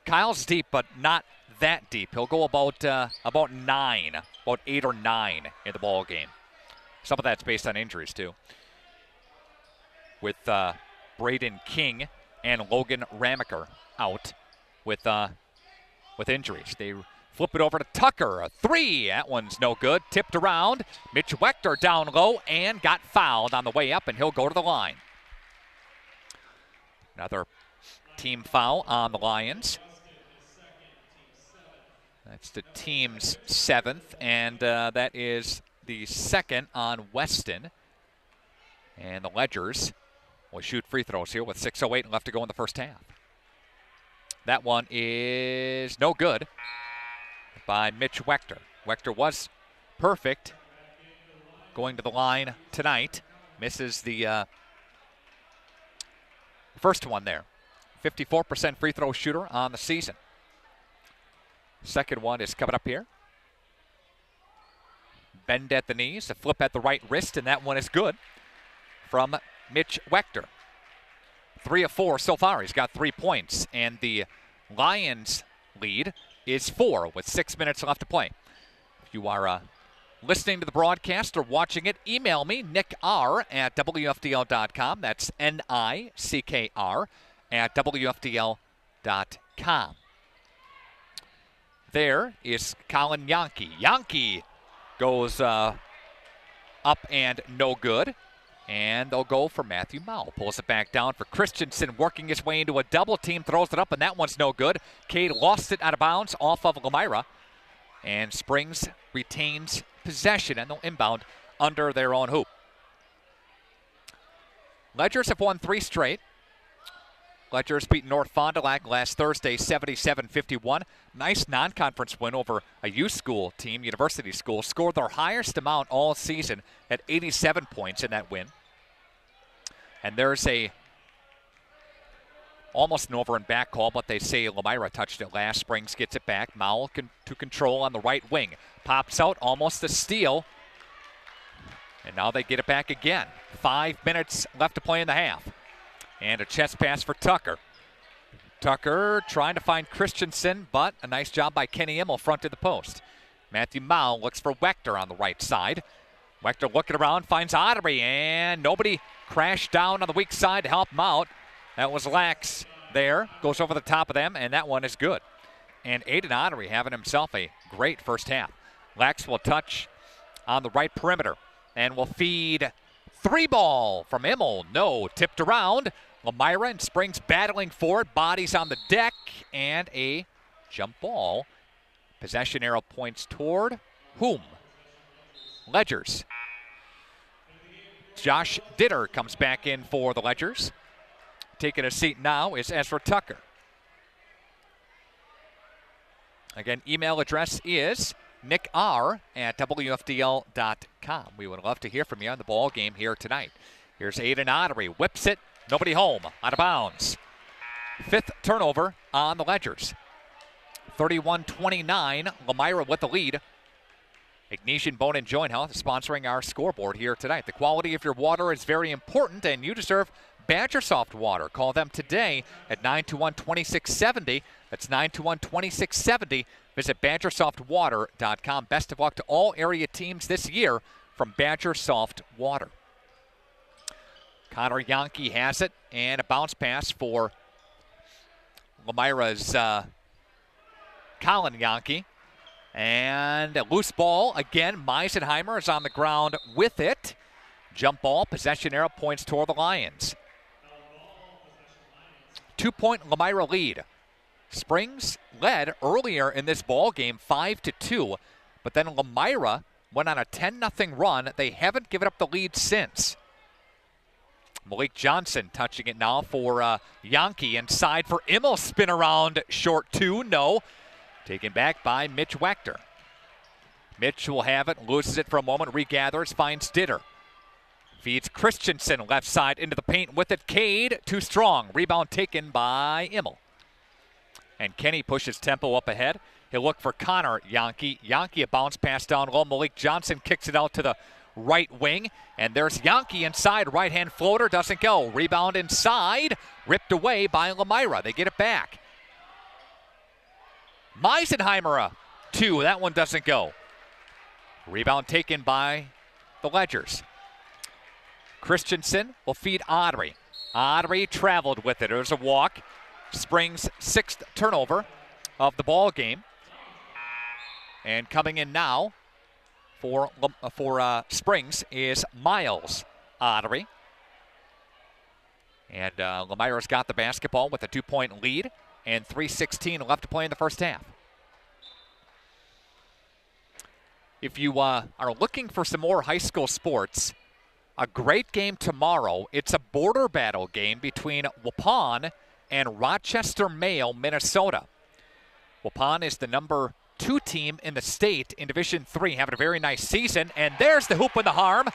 Kyle's deep, but not that deep. He'll go about 9, about 8 or 9 in the ball game. Some of that's based on injuries too. With Braden King and Logan Ramaker out with injuries. They flip it over to Tucker. A 3. That one's no good. Tipped around. Mitch Wechter down low and got fouled on the way up, and he'll go to the line. Another team foul on the Lions. That's the team's 7th, and that is the second on Weston. And the Ledgers will shoot free throws here with 6:08 left to go in the first half. That one is no good by Mitch Wechter. Wechter was perfect going to the line tonight. Misses the first one there. 54% free throw shooter on the season. Second one is coming up here. Bend at the knees, a flip at the right wrist, and that one is good from Mitch Wechter. 3 of 4 so far. He's got 3 points, and the Lions lead is 4 with 6 minutes left to play. If you are listening to the broadcast or watching it, email me, nickr@wfdl.com. That's NICKR @wfdl.com. There is Colin Yankee. Yankee goes up and no good. And they'll go for Matthew Mowell. Pulls it back down for Christensen, working his way into a double team. Throws it up, and that one's no good. Cade lost it out of bounds off of Lomira. And Springs retains possession, and they'll inbound under their own hoop. Ledgers have won 3 straight. Ledgers beat North Fond du Lac last Thursday, 77-51. Nice non-conference win over a youth school team, University School. Scored their highest amount all season at 87 points in that win. And there's almost an over and back call, but they say Lomira touched it last. Springs gets it back. Mowell to control on the right wing. Pops out, almost a steal. And now they get it back again. 5 minutes left to play in the half. And a chest pass for Tucker. Tucker trying to find Christensen, but a nice job by Kenny Immel fronted the post. Matthew Mowell looks for Wechter on the right side. Wechter looking around, finds Ottery, and nobody crashed down on the weak side to help him out. That was Lax there. Goes over the top of them, and that one is good. And Aiden Ottery having himself a great first half. Lax will touch on the right perimeter and will feed 3-ball from Immel. No, tipped around. Lomira and Springs battling for it. Bodies on the deck and a jump ball. Possession arrow points toward whom? Ledgers. Josh Ditter comes back in for the Ledgers. Taking a seat now is Ezra Tucker. Again, email address is nickr@wfdl.com. We would love to hear from you on the ball game here tonight. Here's Aiden Ottery. Whips it. Nobody home. Out of bounds. 5th turnover on the Ledgers. 31-29. Lomira with the lead. Ignatian Bone and Joint Health is sponsoring our scoreboard here tonight. The quality of your water is very important, and you deserve Badger Soft water. Call them today at 921-2670. That's 921-2670. Visit BadgerSoftWater.com. Best of luck to all area teams this year from Badger Soft Water. Connor Yankee has it, and a bounce pass for Lomira's Colin Yankee. And a loose ball. Again, Meisenheimer is on the ground with it. Jump ball, possession arrow points toward the Lions. 2-point Lomira lead. Springs led earlier in this ball game 5-2, but then Lomira went on a 10-0 run. They haven't given up the lead since. Malik Johnson touching it now for Yankee. Inside for Immel. Spin around short 2. No. Taken back by Mitch Wechter. Mitch will have it. Loses it for a moment. Regathers. Finds Ditter. Feeds Christensen left side into the paint with it. Cade too strong. Rebound taken by Immel. And Kenny pushes tempo up ahead. He'll look for Connor Yankee. Yankee a bounce pass down low. Malik Johnson kicks it out to the right wing. And there's Yankee inside. Right-hand floater doesn't go. Rebound inside. Ripped away by Lomira. They get it back. Meisenheimer, 2. That one doesn't go. Rebound taken by the Ledgers. Christensen will feed Audrey. Audrey traveled with it. It was a walk. Springs' 6th turnover of the ball game. And coming in now for Springs is Miles Audrey. And Lomira's got the basketball with a 2-point lead and 3:16 left to play in the first half. If you are looking for some more high school sports, a great game tomorrow. It's a border battle game between Waupun and Rochester Mayo, Minnesota. Waupun is the number 2 team in the state in Division III, having a very nice season. And there's the hoop in the harm.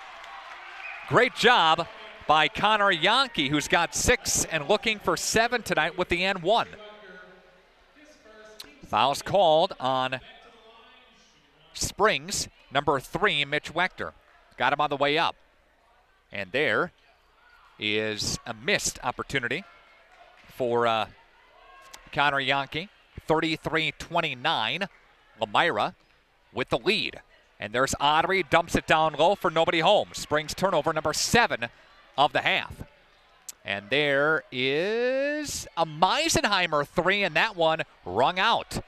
Great job by Connor Yankee, who's got 6 and looking for 7 tonight with the N1. Foul's called on Springs, number 3, Mitch Wechter. Got him on the way up. And there is a missed opportunity for Connor Yankee. 33-29. Lomira with the lead. And there's Audrey, dumps it down low for nobody home. Springs turnover number 7 of the half. And there is a Meisenheimer 3, and that one rung out.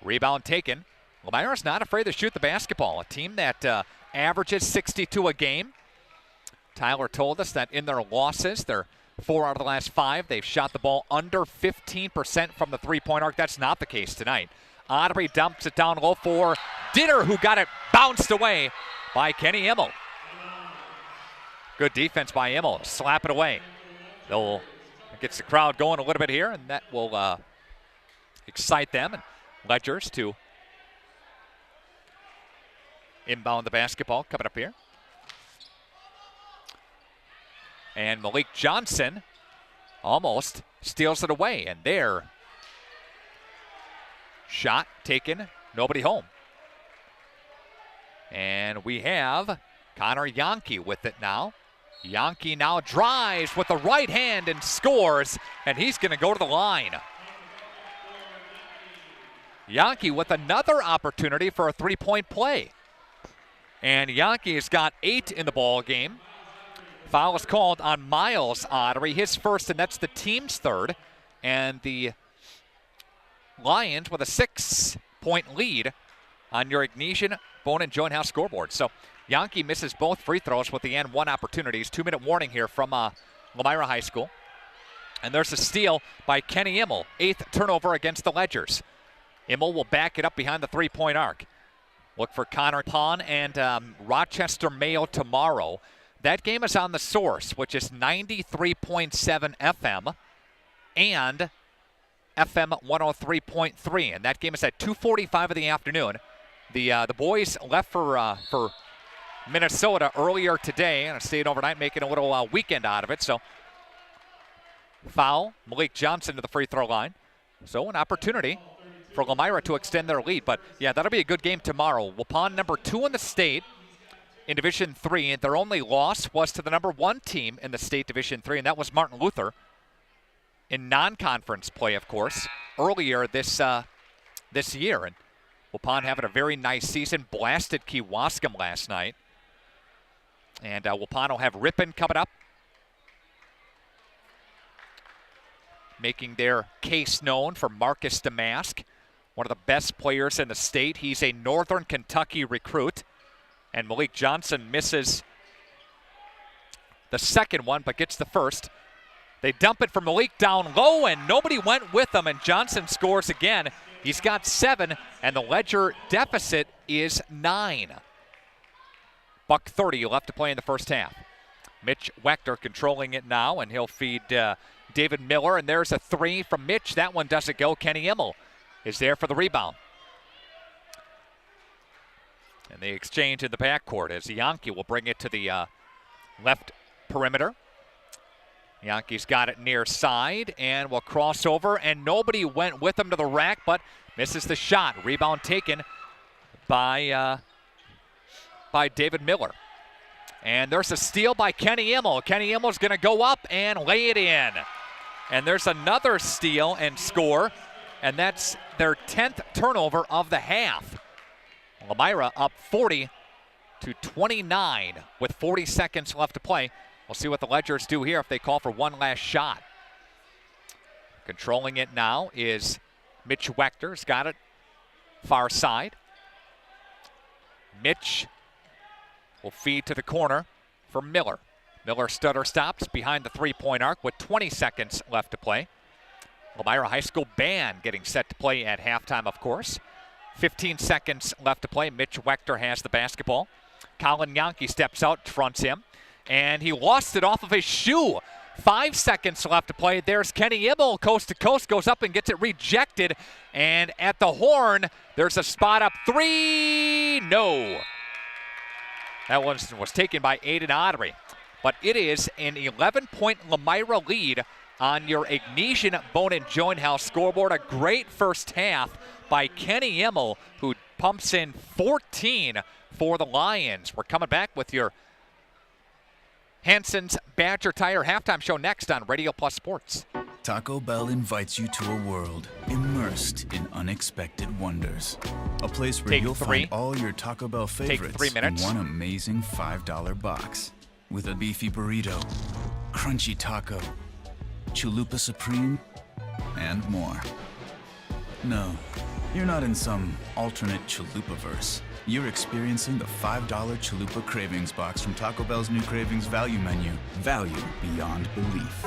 Rebound taken. Lomira's not afraid to shoot the basketball. A team that averages 62 a game. Tyler told us that in their losses, they're 4 out of the last 5. They've shot the ball under 15% from the three-point arc. That's not the case tonight. Audrey dumps it down low for Ditter, who got it bounced away by Kenny Immel. Good defense by Immel. Slap it away. They'll gets the crowd going a little bit here, and that will excite them. And Ledgers to inbound the basketball coming up here. And Malik Johnson almost steals it away. And there, shot taken, nobody home. And we have Connor Yankee with it now. Yankee now drives with the right hand and scores, and he's going to go to the line. Yankee with another opportunity for a 3-point play. And Yankee's got 8 in the ball game. Foul is called on Miles Audrey, his first, and that's the team's 3rd. And the Lions with a 6-point lead on your Ignition Bone and Joint House scoreboard. So Yankee misses both free throws with the N1 opportunities. 2-minute warning here from Lomira High School. And there's a steal by Kenny Immel, 8th turnover against the Ledgers. Immel will back it up behind the 3-point arc. Look for Connor Pond and Rochester Mayo tomorrow. That game is on the Source, which is 93.7 FM and FM 103.3. And that game is at 2:45 in the afternoon. The boys left for Minnesota earlier today and stayed overnight, making a little weekend out of it. So foul, Malik Johnson to the free throw line. So an opportunity for Lomira to extend their lead. But yeah, that'll be a good game tomorrow. Waupun number 2 in the state in Division 3. And their only loss was to the number 1 team in the state Division 3, and that was Martin Luther in non-conference play, of course, earlier this year. And Waupun having a very nice season, blasted Kewaskum last night. And Waupun will have Ripon coming up, making their case known for Marcus Damask, one of the best players in the state. He's a Northern Kentucky recruit. And Malik Johnson misses the second one, but gets the first. They dump it from Malik down low, and nobody went with them, and Johnson scores again. He's got 7, and the Ledger deficit is 9. $1:30 left to play in the first half. Mitch Wechter controlling it now, and he'll feed David Miller, and there's a 3 from Mitch. That one doesn't go. Kenny Immel is there for the rebound. And they exchange in the backcourt as Yankee will bring it to the left perimeter. Yankee's got it near side and will cross over, and nobody went with him to the rack, but misses the shot. Rebound taken by David Miller. And there's a steal by Kenny Immel. Kenny Immel's going to go up and lay it in. And there's another steal and score, and that's their 10th turnover of the half. Lomira up 40-29 with 40 seconds left to play. We'll see what the Ledgers do here if they call for one last shot. Controlling it now is Mitch Wechter. He's got it far side. Mitch will feed to the corner for Miller. Miller stutter stops behind the three-point arc with 20 seconds left to play. Lomira High School band getting set to play at halftime, of course. 15 seconds left to play. Mitch Wechter has the basketball. Colin Yankee steps out, fronts him, and he lost it off of his shoe. 5 seconds left to play. There's Kenny Immel, coast to coast, goes up and gets it rejected. And at the horn, there's a spot up 3. No. That one was taken by Aiden Audrey. But it is an 11-point Lomira lead on your Ignatian Bone and Joint House scoreboard. A great first half by Kenny Immel, who pumps in 14 for the Lions. We're coming back with your Hanson's Badger Tire halftime show next on Radio Plus Sports. Taco Bell invites you to a world immersed in unexpected wonders. A place where you'll find all your Taco Bell favorites in one amazing $5 box. With a beefy burrito, crunchy taco, chalupa supreme, and more. No, you're not in some alternate chalupa-verse. You're experiencing the $5 Chalupa Cravings Box from Taco Bell's new Cravings Value Menu. Value beyond belief.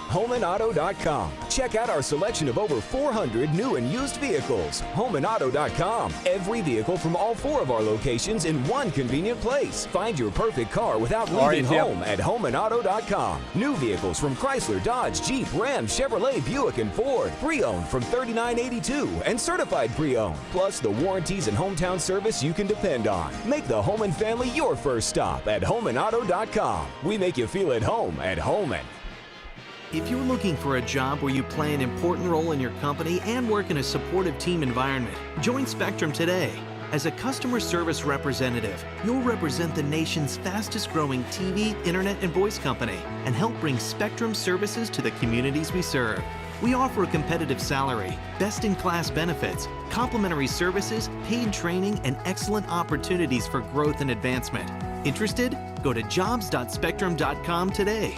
HomeandAuto.com. Check out our selection of over 400 new and used vehicles. HomeandAuto.com. Every vehicle from all 4 of our locations in one convenient place. Find your perfect car without leaving home at HomeandAuto.com. New vehicles from Chrysler, Dodge, Jeep, Ram, Chevrolet, Buick, and Ford. Pre-owned from $39.82 and certified pre-owned. Plus the warranties and hometown service you can depend on. Make the Home and Family your first stop at HomeandAuto.com. We make you feel at home at Homan. If you're looking for a job where you play an important role in your company and work in a supportive team environment, join Spectrum today. As a customer service representative, you'll represent the nation's fastest growing TV, internet, and voice company and help bring Spectrum services to the communities we serve. We offer a competitive salary, best-in-class benefits, complimentary services, paid training, and excellent opportunities for growth and advancement. Interested? Go to jobs.spectrum.com today.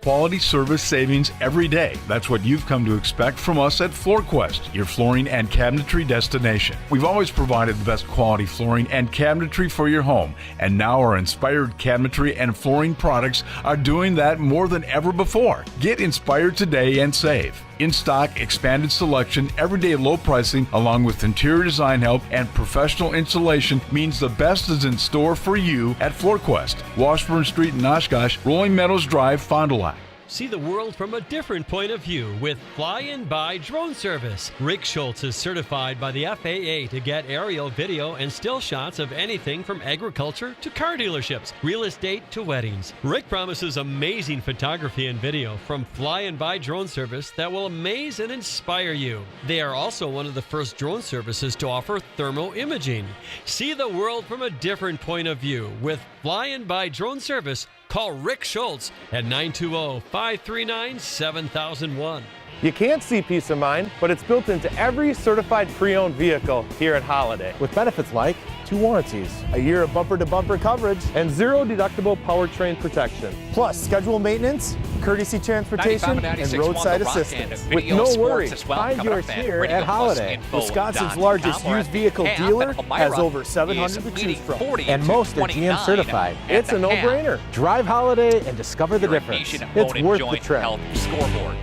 Quality service savings every day. That's what you've come to expect from us at FloorQuest, your flooring and cabinetry destination. We've always provided the best quality flooring and cabinetry for your home, and now our inspired cabinetry and flooring products are doing that more than ever before. Get inspired today and save. In stock, expanded selection, everyday low pricing, along with interior design help and professional installation means the best is in store for you at FloorQuest, Washburn Street in Oshkosh, Rolling Meadows Drive, Fond du Lac. See the world from a different point of view with Fly-In-By Drone Service. Rick Schultz is certified by the FAA to get aerial video and still shots of anything from agriculture to car dealerships, real estate to weddings. Rick promises amazing photography and video from Fly-In-By Drone Service that will amaze and inspire you. They are also one of the first drone services to offer thermal imaging. See the world from a different point of view with Fly-In-By Drone Service. Call Rick Schultz at 920-539-7001. You can't see peace of mind, but it's built into every certified pre-owned vehicle here at Holiday. With benefits like 2 warranties, a year of bumper-to-bumper coverage, and 0 deductible powertrain protection. Plus scheduled maintenance, courtesy transportation, and roadside assistance. With no worries, find yours here at Holiday. Wisconsin's largest used vehicle dealer has over 700 to choose from, and most are GM certified. It's a no-brainer. Drive Holiday and discover the difference. It's worth the trip. Scoreboard.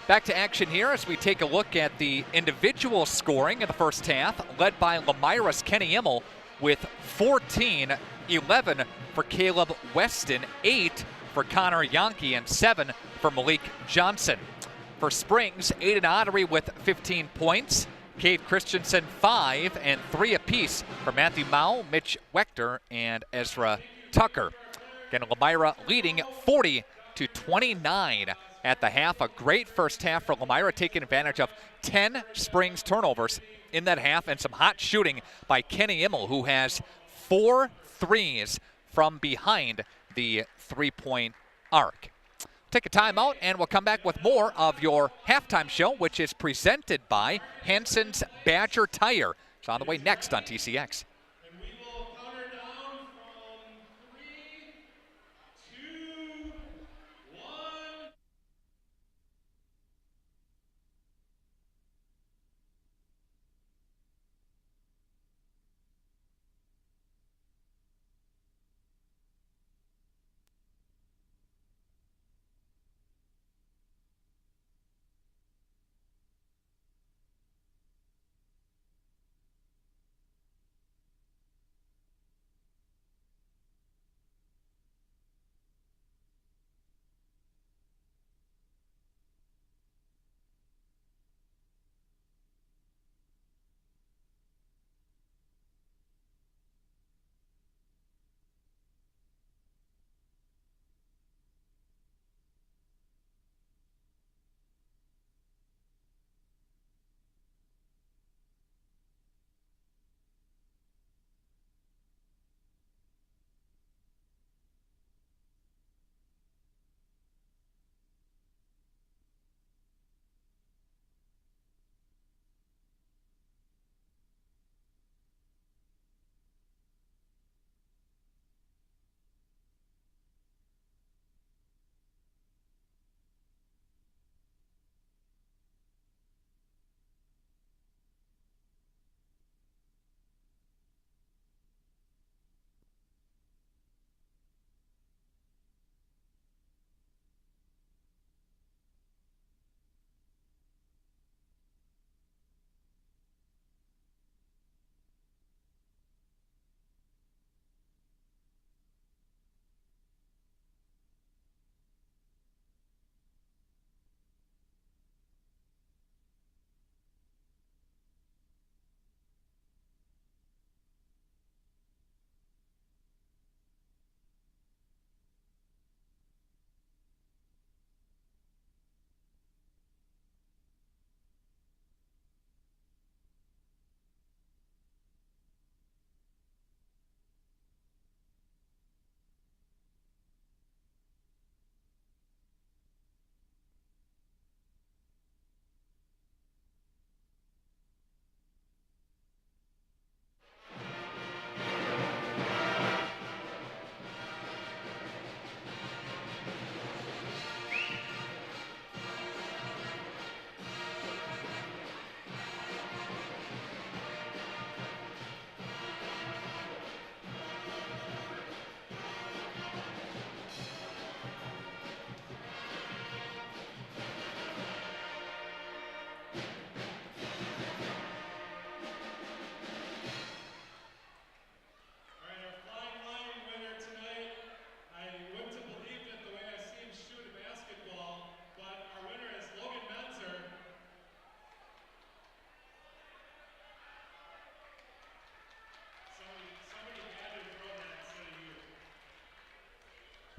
Back to action here as we take a look at the individual scoring in the first half, led by Lomira's Kenny Immel with 14, 11 for Caleb Weston, 8 for Connor Yonke, and 7 for Malik Johnson. For Springs, Aiden Ottery with 15 points, Cade Christensen 5, and 3 apiece for Matthew Mao, Mitch Wechter, and Ezra Tucker. Again, Lomira leading 40-29 at the half. A great first half for Lomira, taking advantage of 10 Springs turnovers in that half and some hot shooting by Kenny Immel, who has 4 threes from behind the three-point arc. Take a timeout and we'll come back with more of your halftime show, which is presented by Hansen's Badger Tire. It's on the way next on TCX.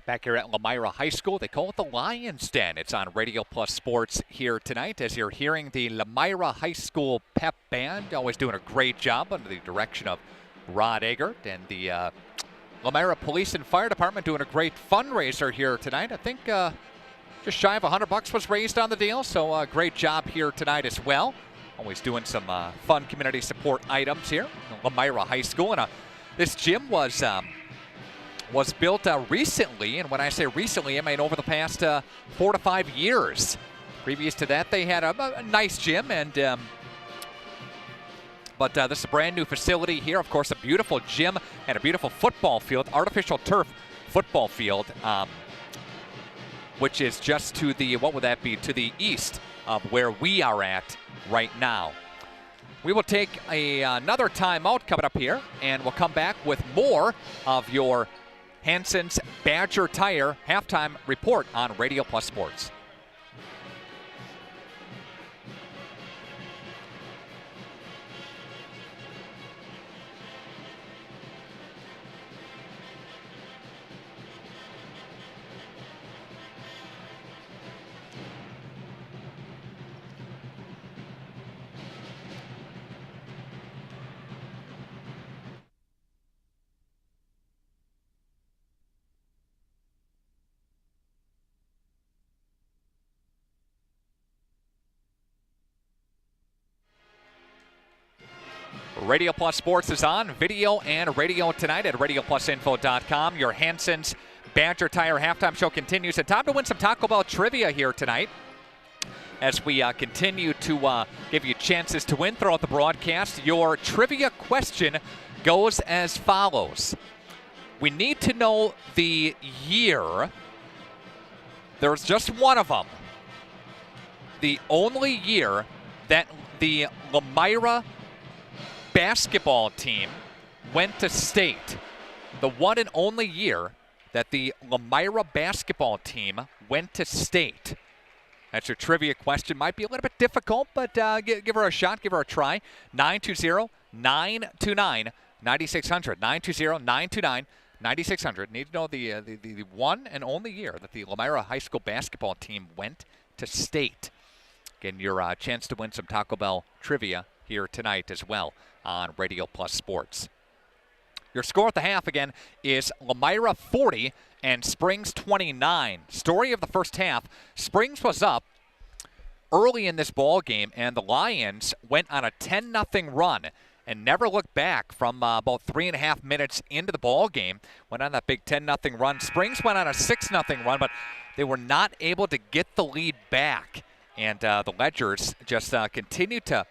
Back here at Lomira High School, they call it the Lions Den. It's on Radio Plus Sports here tonight as you're hearing the Lomira High School pep band, always doing a great job under the direction of Rod Eggert, and the Lomira Police and Fire Department doing a great fundraiser here tonight. I think just shy of $100 was raised on the deal, so great job here tonight as well. Always doing some fun community support items here at Lomira High School. And this gym was built recently, and when I say recently, I mean over the past 4 to 5 years. Previous to that, they had a nice gym, and but this is a brand new facility here. Of course, a beautiful gym and a beautiful football field, artificial turf football field, which is just to the, what would that be, to the east of where we are at right now. We will take another timeout coming up here, and we'll come back with more of your Hansen's Badger Tire halftime report on Radio Plus Sports. Radio Plus Sports is on video and radio tonight at RadioPlusInfo.com. Your Hansen's Badger Tire halftime show continues. And time to win some Taco Bell trivia here tonight as we continue to give you chances to win throughout the broadcast. Your trivia question goes as follows. We need to know the year. There's just one of them. The only year that the Lomira basketball team went to state. The one and only year that the Lomira basketball team went to state. That's your trivia question. Might be a little bit difficult, but give her a shot, give her a try. 920-929-9600. 920-929-9600. Need to know the one and only year that the Lomira High School basketball team went to state. Again, your chance to win some Taco Bell trivia here tonight as well on Radio Plus Sports. Your score at the half, again, is Lomira 40 and Springs 29. Story of the first half, Springs was up early in this ball game, and the Lions went on a 10-0 run and never looked back from about 3.5 minutes into the ball game. Went on that big 10-0 run. Springs went on a 6-0 run, but they were not able to get the lead back. And the Ledgers just continued to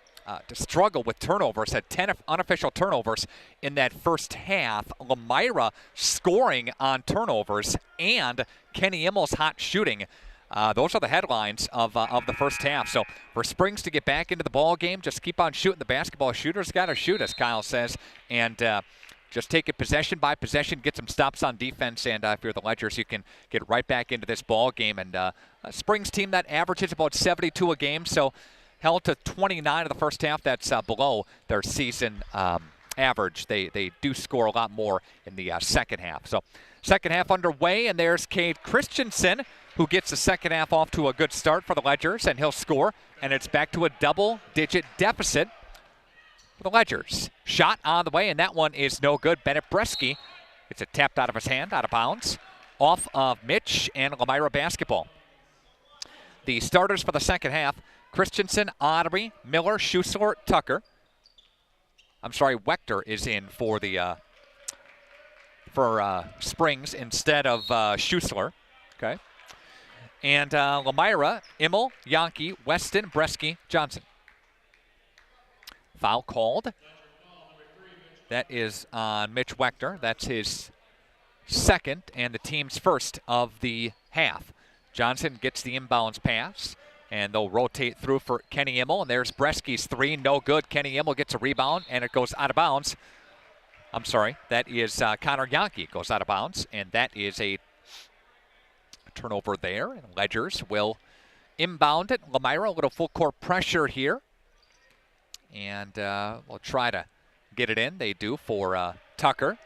struggle with turnovers, had 10 unofficial turnovers in that first half. Lomira scoring on turnovers and Kenny Immel's hot shooting. Those are the headlines of the first half. So for Springs to get back into the ball game, just keep on shooting. The basketball shooter's got to shoot, as Kyle says, and just take it possession by possession, get some stops on defense, and if you're the Ledgers, you can get right back into this ball game. And a Springs team that averages about 72 a game, so held to 29 in the first half. That's below their season average. They do score a lot more in the second half. So second half underway, and there's Cade Christensen, who gets the second half off to a good start for the Ledgers, and he'll score, and it's back to a double-digit deficit for the Ledgers. Shot on the way, and that one is no good. Bennett Bresky gets it tapped out of his hand, out of bounds, off of Mitch, and Lomira basketball. The starters for the second half: Christensen, Ottery, Miller, Schussler, Tucker. Wechter is in for the Springs instead of Schussler. Okay. And Lomira, Immel, Yankee, Weston, Bresky, Johnson. Foul called. That is on Mitch Wechter. That's his second and the team's first of the half. Johnson gets the inbounds pass, and they'll rotate through for Kenny Immel. And there's Bresky's three, no good. Kenny Immel gets a rebound, and it goes out of bounds. That is Connor Yankee goes out of bounds, and that is a turnover there. And Ledgers will inbound it. Lomira, a little full court pressure here. And we'll try to get it in. They do for Tucker.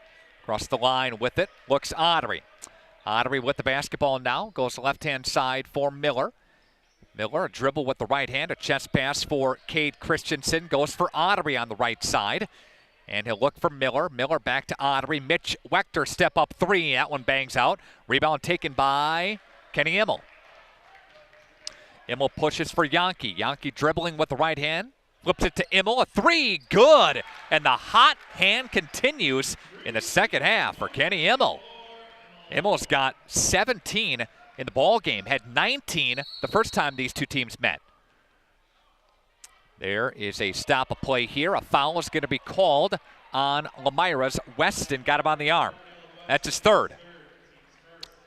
Across the line with it. Looks Ottery. Ottery with the basketball now. Goes left-hand side for Miller. Miller, a dribble with the right hand. A chest pass for Cade Christensen. Goes for Ottery on the right side. And he'll look for Miller. Miller back to Ottery. Mitch Wechter, step up three. That one bangs out. Rebound taken by Kenny Immel. Immel pushes for Yankee. Yankee dribbling with the right hand. Flips it to Immel. A three. Good. And the hot hand continues in the second half for Kenny Immel. Immel's got 17 in the ball game. Had 19 the first time these two teams met. There is a stop of play here. A foul is going to be called on Lomira's. Weston got him on the arm. That's his third.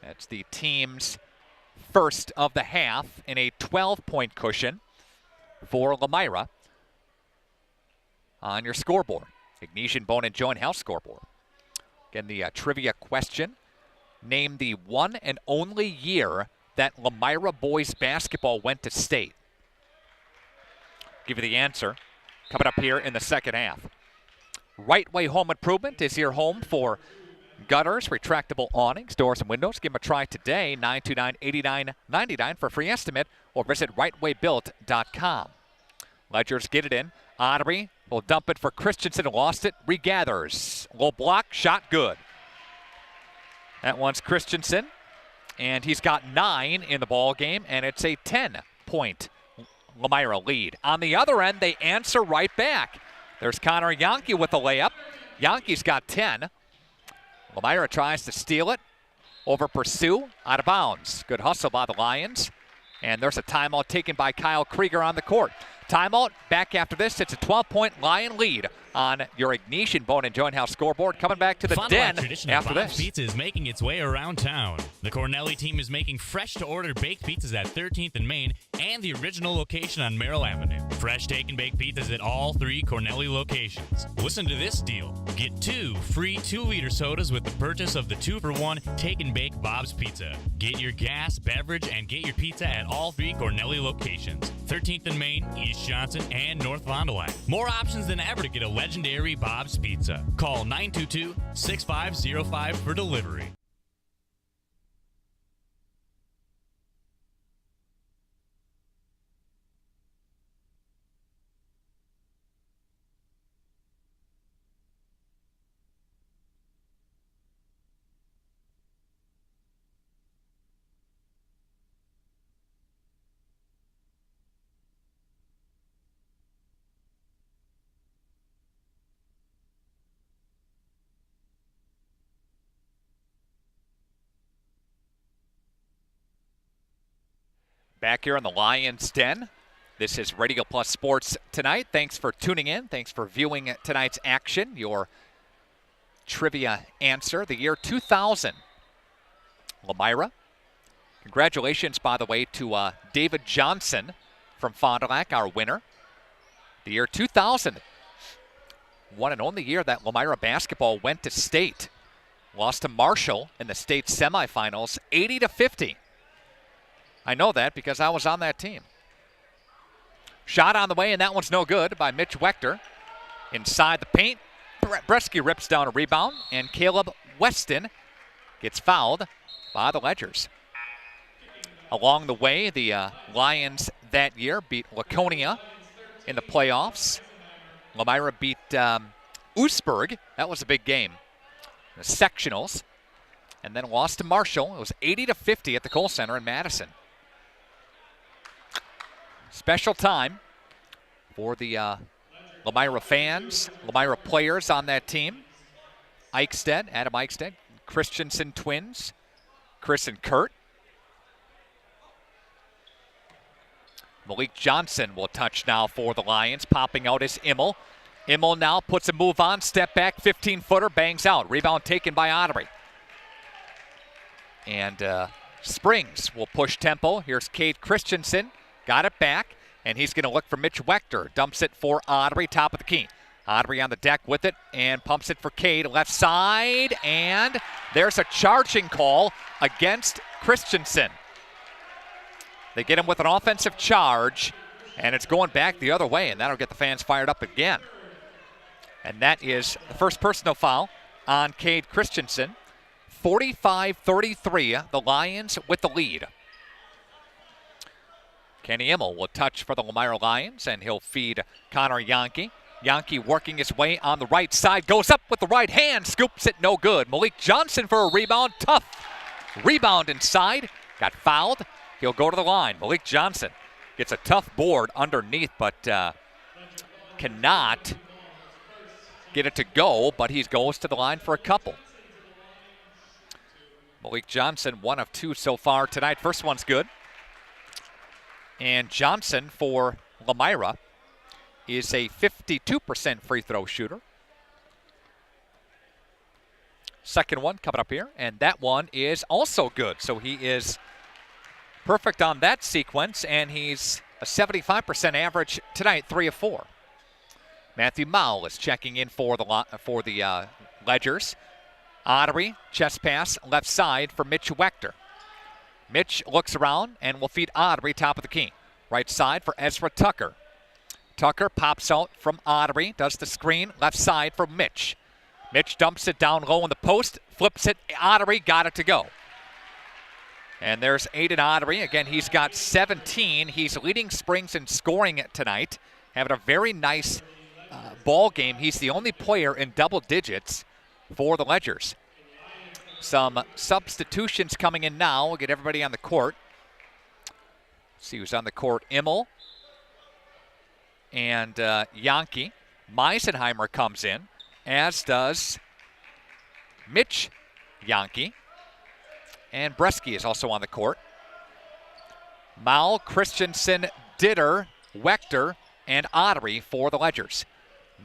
That's the team's first of the half in a 12-point cushion for Lomira on your scoreboard. Ignition Bone and Joint Health scoreboard. Again, the trivia question. Name the one and only year that Lomira boys basketball went to state. Give you the answer coming up here in the second half. Right Way Home Improvement is your home for gutters, retractable awnings, doors, and windows. Give them a try today, 929-8999 for a free estimate, or visit rightwaybuilt.com. Ledgers get it in. Ottery will dump it for Christensen, lost it, regathers. Low block, shot good. That one's Christensen, and he's got 9 in the ball game, and it's a 10-point Lomira lead. On the other end, they answer right back. There's Connor Yankee with the layup. Yankee's got 10. Lomira tries to steal it over Pursuit, out of bounds. Good hustle by the Lions. And there's a timeout taken by Kyle Krieger on the court. Timeout, back after this. It's a 12-point Lion lead on your Ignition Bone and Joint House scoreboard. Coming back to the den after this. Pizza is making its way around town. The Cornelli team is making fresh-to-order baked pizzas at 13th and Main and the original location on Merrill Avenue. Fresh take and bake pizzas at all 3 Cornelli locations. Listen to this deal. Get 2 free 2-liter sodas with the purchase of the 2-for-1 take and bake Bob's Pizza. Get your gas, beverage, and get your pizza at all 3 Cornelli locations. 13th and Main, East Johnson, and North Fond du Lac. More options than ever to get a legendary Bob's Pizza. Call 922-6505 for delivery. Back here on the Lions Den. This is Radio Plus Sports tonight. Thanks for tuning in. Thanks for viewing tonight's action. Your trivia answer, the year 2000. Lomira. Congratulations, by the way, to David Johnson from Fond du Lac, our winner. The year 2000. One and only year that Lomira basketball went to state. Lost to Marshall in the state semifinals, 80-50. I know that because I was on that team. Shot on the way, and that one's no good by Mitch Wechter. Inside the paint, Bresky rips down a rebound, and Caleb Weston gets fouled by the Ledgers. Along the way, the Lions that year beat Laconia in the playoffs. Lomira beat Oostburg. That was a big game. The sectionals. And then lost to Marshall. It was 80-50 at the Kohl Center in Madison. Special time for the Lomira fans, Lomira players on that team. Eichstead, Adam Eichstead, Christensen twins, Chris and Kurt. Malik Johnson will touch now for the Lions. Popping out is Immel. Immel now puts a move on, step back, 15-footer, bangs out. Rebound taken by Ottery. And Springs will push tempo. Here's Cade Christensen. Got it back, and he's going to look for Mitch Wechter. Dumps it for Ottery, top of the key. Ottery on the deck with it and pumps it for Cade, left side, and there's a charging call against Christensen. They get him with an offensive charge, and it's going back the other way, and that'll get the fans fired up again. And that is the first personal foul on Cade Christensen. 45-33, the Lions with the lead. Kenny Immel will touch for the Lomira Lions, and he'll feed Connor Yankee. Yankee working his way on the right side, goes up with the right hand, scoops it, no good. Malik Johnson for a rebound, tough rebound inside, got fouled. He'll go to the line. Malik Johnson gets a tough board underneath, but cannot get it to go, but he goes to the line for a couple. Malik Johnson, 1 of 2 so far tonight. First one's good. And Johnson for Lomira is a 52% free throw shooter. Second one coming up here, and that one is also good. So he is perfect on that sequence, and he's a 75% average tonight, 3 of 4. Matthew Mowell is checking in for the Ledgers. Ottery, chest pass, left side for Mitch Wechter. Mitch looks around and will feed Ottery top of the key. Right side for Ezra Tucker. Tucker pops out from Ottery, does the screen, left side for Mitch. Mitch dumps it down low in the post, flips it, Ottery got it to go. And there's Aiden Ottery. Again, he's got 17. He's leading Springs in scoring tonight, having a very nice ball game. He's the only player in double digits for the Ledgers. Some substitutions coming in now. We'll get everybody on the court. See who's on the court. Immel and Yankee. Meisenheimer comes in, as does Mitch Yankee. And Bresky is also on the court. Mao, Christensen, Ditter, Wechter, and Ottery for the Ledgers.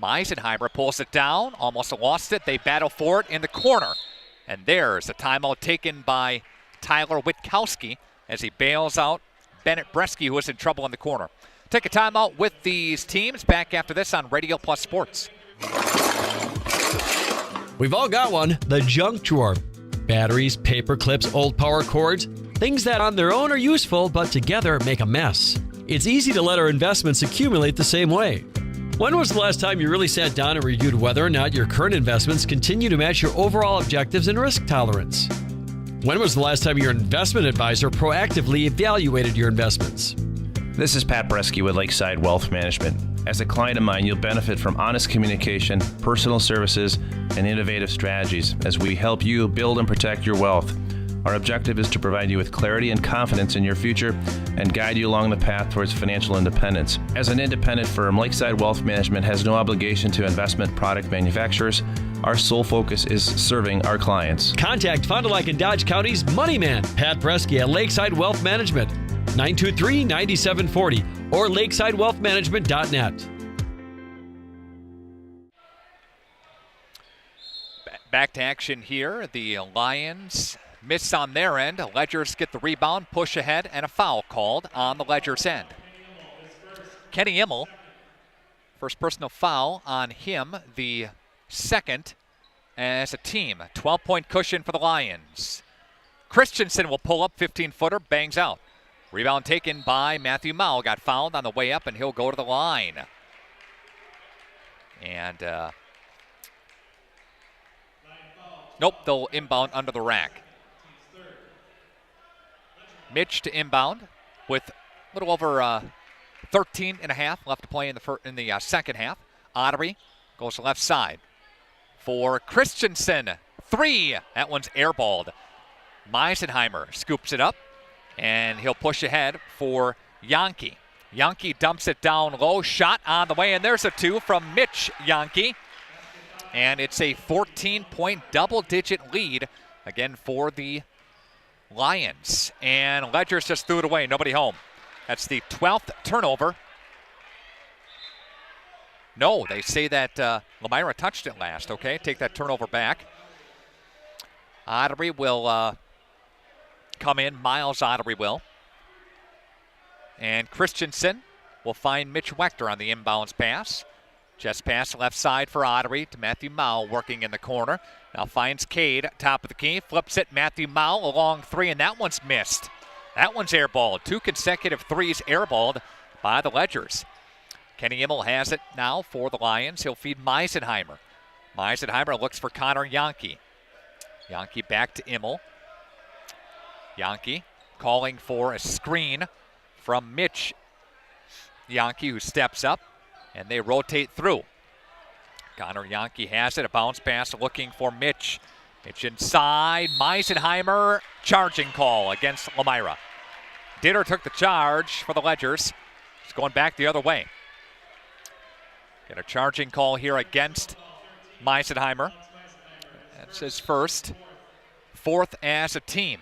Meisenheimer pulls it down, almost lost it. They battle for it in the corner. And there's a timeout taken by Tyler Witkowski as he bails out Bennett Bresky, who was in trouble in the corner. Take a timeout with these teams. Back after this on Radio Plus Sports. We've all got one, the junk drawer. Batteries, paper clips, old power cords, things that on their own are useful, but together make a mess. It's easy to let our investments accumulate the same way. When was the last time you really sat down and reviewed whether or not your current investments continue to match your overall objectives and risk tolerance? When was the last time your investment advisor proactively evaluated your investments? This is Pat Bresky with Lakeside Wealth Management. As a client of mine, you'll benefit from honest communication, personal services, and innovative strategies as we help you build and protect your wealth. Our objective is to provide you with clarity and confidence in your future and guide you along the path towards financial independence. As an independent firm, Lakeside Wealth Management has no obligation to investment product manufacturers. Our sole focus is serving our clients. Contact Fond du Lac and Dodge County's Money Man, Pat Bresky at Lakeside Wealth Management, 923-9740 or lakesidewealthmanagement.net. Back to action here. The Lions miss on their end. Ledgers get the rebound, push ahead, and a foul called on the Ledgers end. Kenny Immel, first personal foul on him, the second as a team. 12-point cushion for the Lions. Christensen will pull up, 15-footer, bangs out. Rebound taken by Matthew Mowell. Got fouled on the way up, and he'll go to the line. And nope, they'll inbound under the rack. Mitch to inbound with a little over 13 and a half left to play in the second half. Ottery goes to left side for Christensen. 3. That one's airballed. Meisenheimer scoops it up, and he'll push ahead for Yankee. Yankee dumps it down low. Shot on the way, and there's a 2 from Mitch Yankee. And it's a 14-point double-digit lead, again, for the Lions. And Ledgers just threw it away. Nobody home. That's the 12th turnover. No, they say that Lomira touched it last. Okay, take that turnover back. Ottery will come in. Miles Ottery will. And Christensen will find Mitch Wechter on the inbounds pass. Chest pass left side for Ottery to Matthew Mowell working in the corner. Now finds Cade, top of the key, flips it. Matthew Mowell, a long 3, and that one's missed. That one's airballed. 2 consecutive threes airballed by the Ledgers. Kenny Immel has it now for the Lions. He'll feed Meisenheimer. Meisenheimer looks for Connor Yankee. Yankee back to Immel. Yankee calling for a screen from Mitch Yankee, who steps up, and they rotate through. Connor Yankee has it, a bounce pass looking for Mitch. Mitch inside, Meisenheimer, charging call against Lomira. Ditter took the charge for the Ledgers. He's going back the other way. Get a charging call here against Meisenheimer. That's his first. Fourth as a team.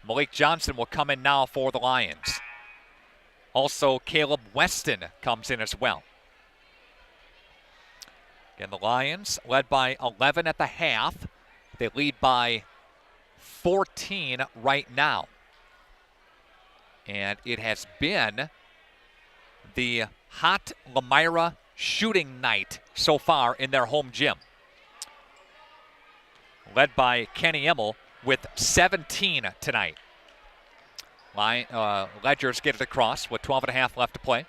Malik Johnson will come in now for the Lions. Also, Caleb Weston comes in as well. Again, the Lions led by 11 at the half. They lead by 14 right now. And it has been the hot Lomira shooting night so far in their home gym. Led by Kenny Immel with 17 tonight. Ledgers get it across with 12.5 left to play.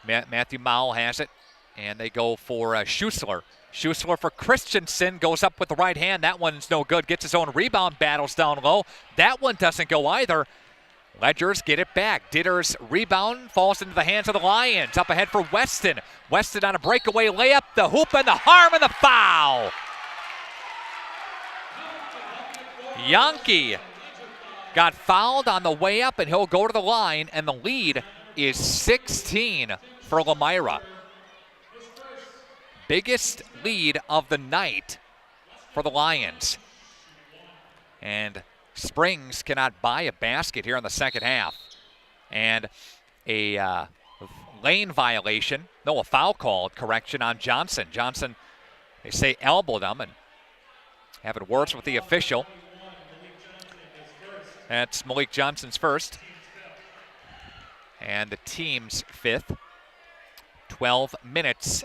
Matthew Mowell has it, and they go for Schussler. Schussler for Christensen, goes up with the right hand. That one's no good. Gets his own rebound, battles down low. That one doesn't go either. Ledgers get it back. Ditter's rebound falls into the hands of the Lions. Up ahead for Weston. Weston on a breakaway layup. The hoop and the harm and the foul. Yankee got fouled on the way up, and he'll go to the line, and the lead is 16 for Lomira. Biggest lead of the night for the Lions. And Springs cannot buy a basket here in the second half. And a lane violation, a foul called, correction on Johnson. Johnson, they say, elbowed him, and having words with the official. That's Malik Johnson's first. And the team's fifth. 12 minutes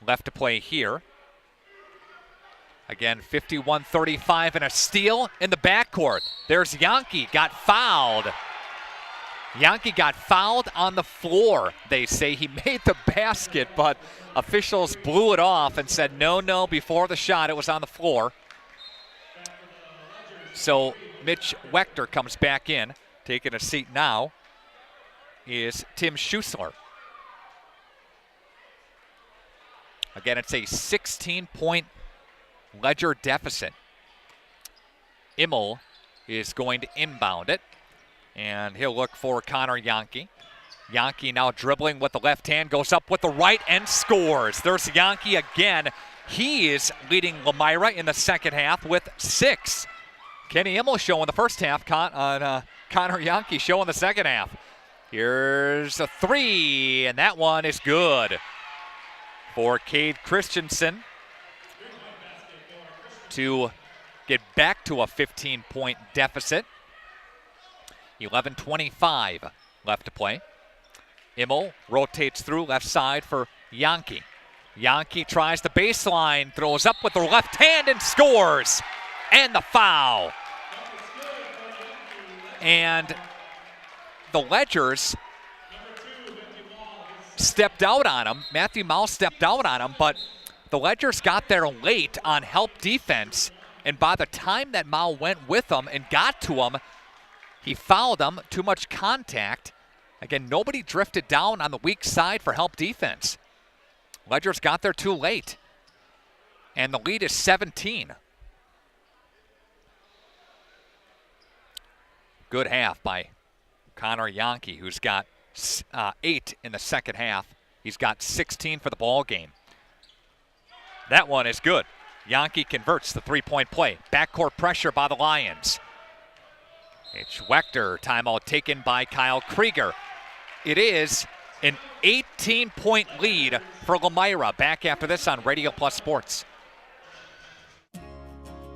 left to play here. Again, 51-35 and a steal in the backcourt. There's Yankee, got fouled. Yankee got fouled on the floor. They say he made the basket, but officials blew it off and said, no, before the shot, it was on the floor. So Mitch Wechter comes back in. Taking a seat now is Tim Schussler. Again, it's a 16-point Ledger deficit. Immel is going to inbound it, and he'll look for Connor Yankee. Yankee now dribbling with the left hand, goes up with the right and scores. There's Yankee again. He is leading Lomira in the second half with 6. Kenny Immel show in the first half, Connor Yankee show in the second half. Here's a 3, and that one is good for Cade Christensen to get back to a 15-point deficit. 11:25 left to play. Immel rotates through left side for Yankee. Yankee tries the baseline, throws up with the left hand and scores. And the foul. And the Ledgers stepped out on him. Matthew Mowell stepped out on him, but the Ledgers got there late on help defense, and by the time that Mowell went with him and got to him, he fouled him. Too much contact. Again, nobody drifted down on the weak side for help defense. Ledgers got there too late, and the lead is 17. Good half by Connor Yankee, who's got 8 in the second half. He's got 16 for the ball game. That one is good. Yankee converts the three-point play. Backcourt pressure by the Lions. It's Wechter. Timeout taken by Kyle Krieger. It is an 18-point lead for Lomira. Back after this on Radio Plus Sports.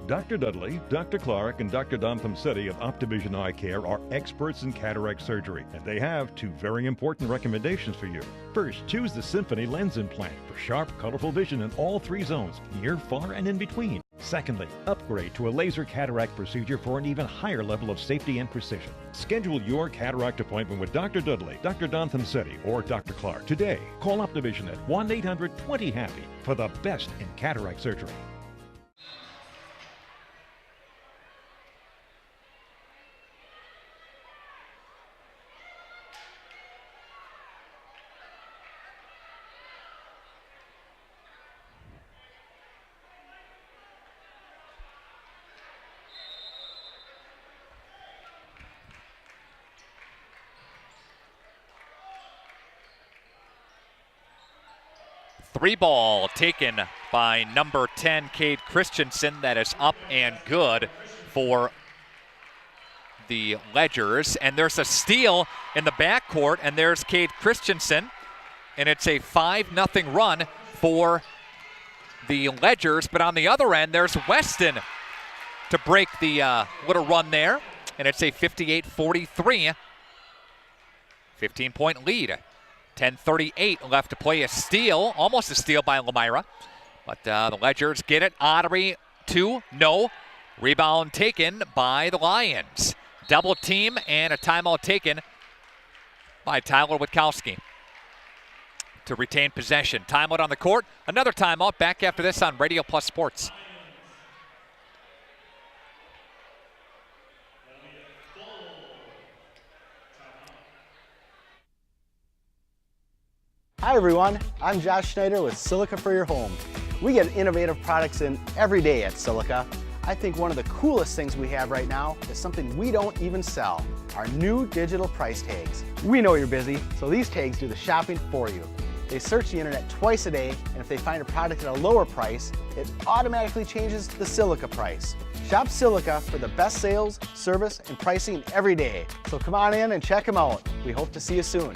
Dr. Dudley, Dr. Clark, and Dr. Don Pomsetti of Optivision Eye Care are experts in cataract surgery, and they have 2 very important recommendations for you. First, choose the Symphony lens implant for sharp, colorful vision in all 3 zones, near, far, and in between. Secondly, upgrade to a laser cataract procedure for an even higher level of safety and precision. Schedule your cataract appointment with Dr. Dudley, Dr. Don Pomsetti, or Dr. Clark today. Call Optivision at 1-800-20-HAPPY for the best in cataract surgery. 3 ball taken by number 10, Cade Christensen. That is up and good for the Ledgers. And there's a steal in the backcourt, and there's Cade Christensen. And it's a 5-0 run for the Ledgers. But on the other end, there's Weston to break the little run there. And it's a 58-43, 15-point lead. 10:38 left to play. A steal, almost a steal by Lomira. But the Ledgers get it. Ottery, 2, no. Rebound taken by the Lions. Double team and a timeout taken by Tyler Witkowski to retain possession. Timeout on the court. Another timeout. Back after this on Radio Plus Sports. Hi everyone, I'm Josh Schneider with Silica for Your Home. We get innovative products in every day at Silica. I think one of the coolest things we have right now is something we don't even sell, our new digital price tags. We know you're busy, so these tags do the shopping for you. They search the internet twice a day, and if they find a product at a lower price, it automatically changes the Silica price. Shop Silica for the best sales, service, and pricing every day. So come on in and check them out. We hope to see you soon.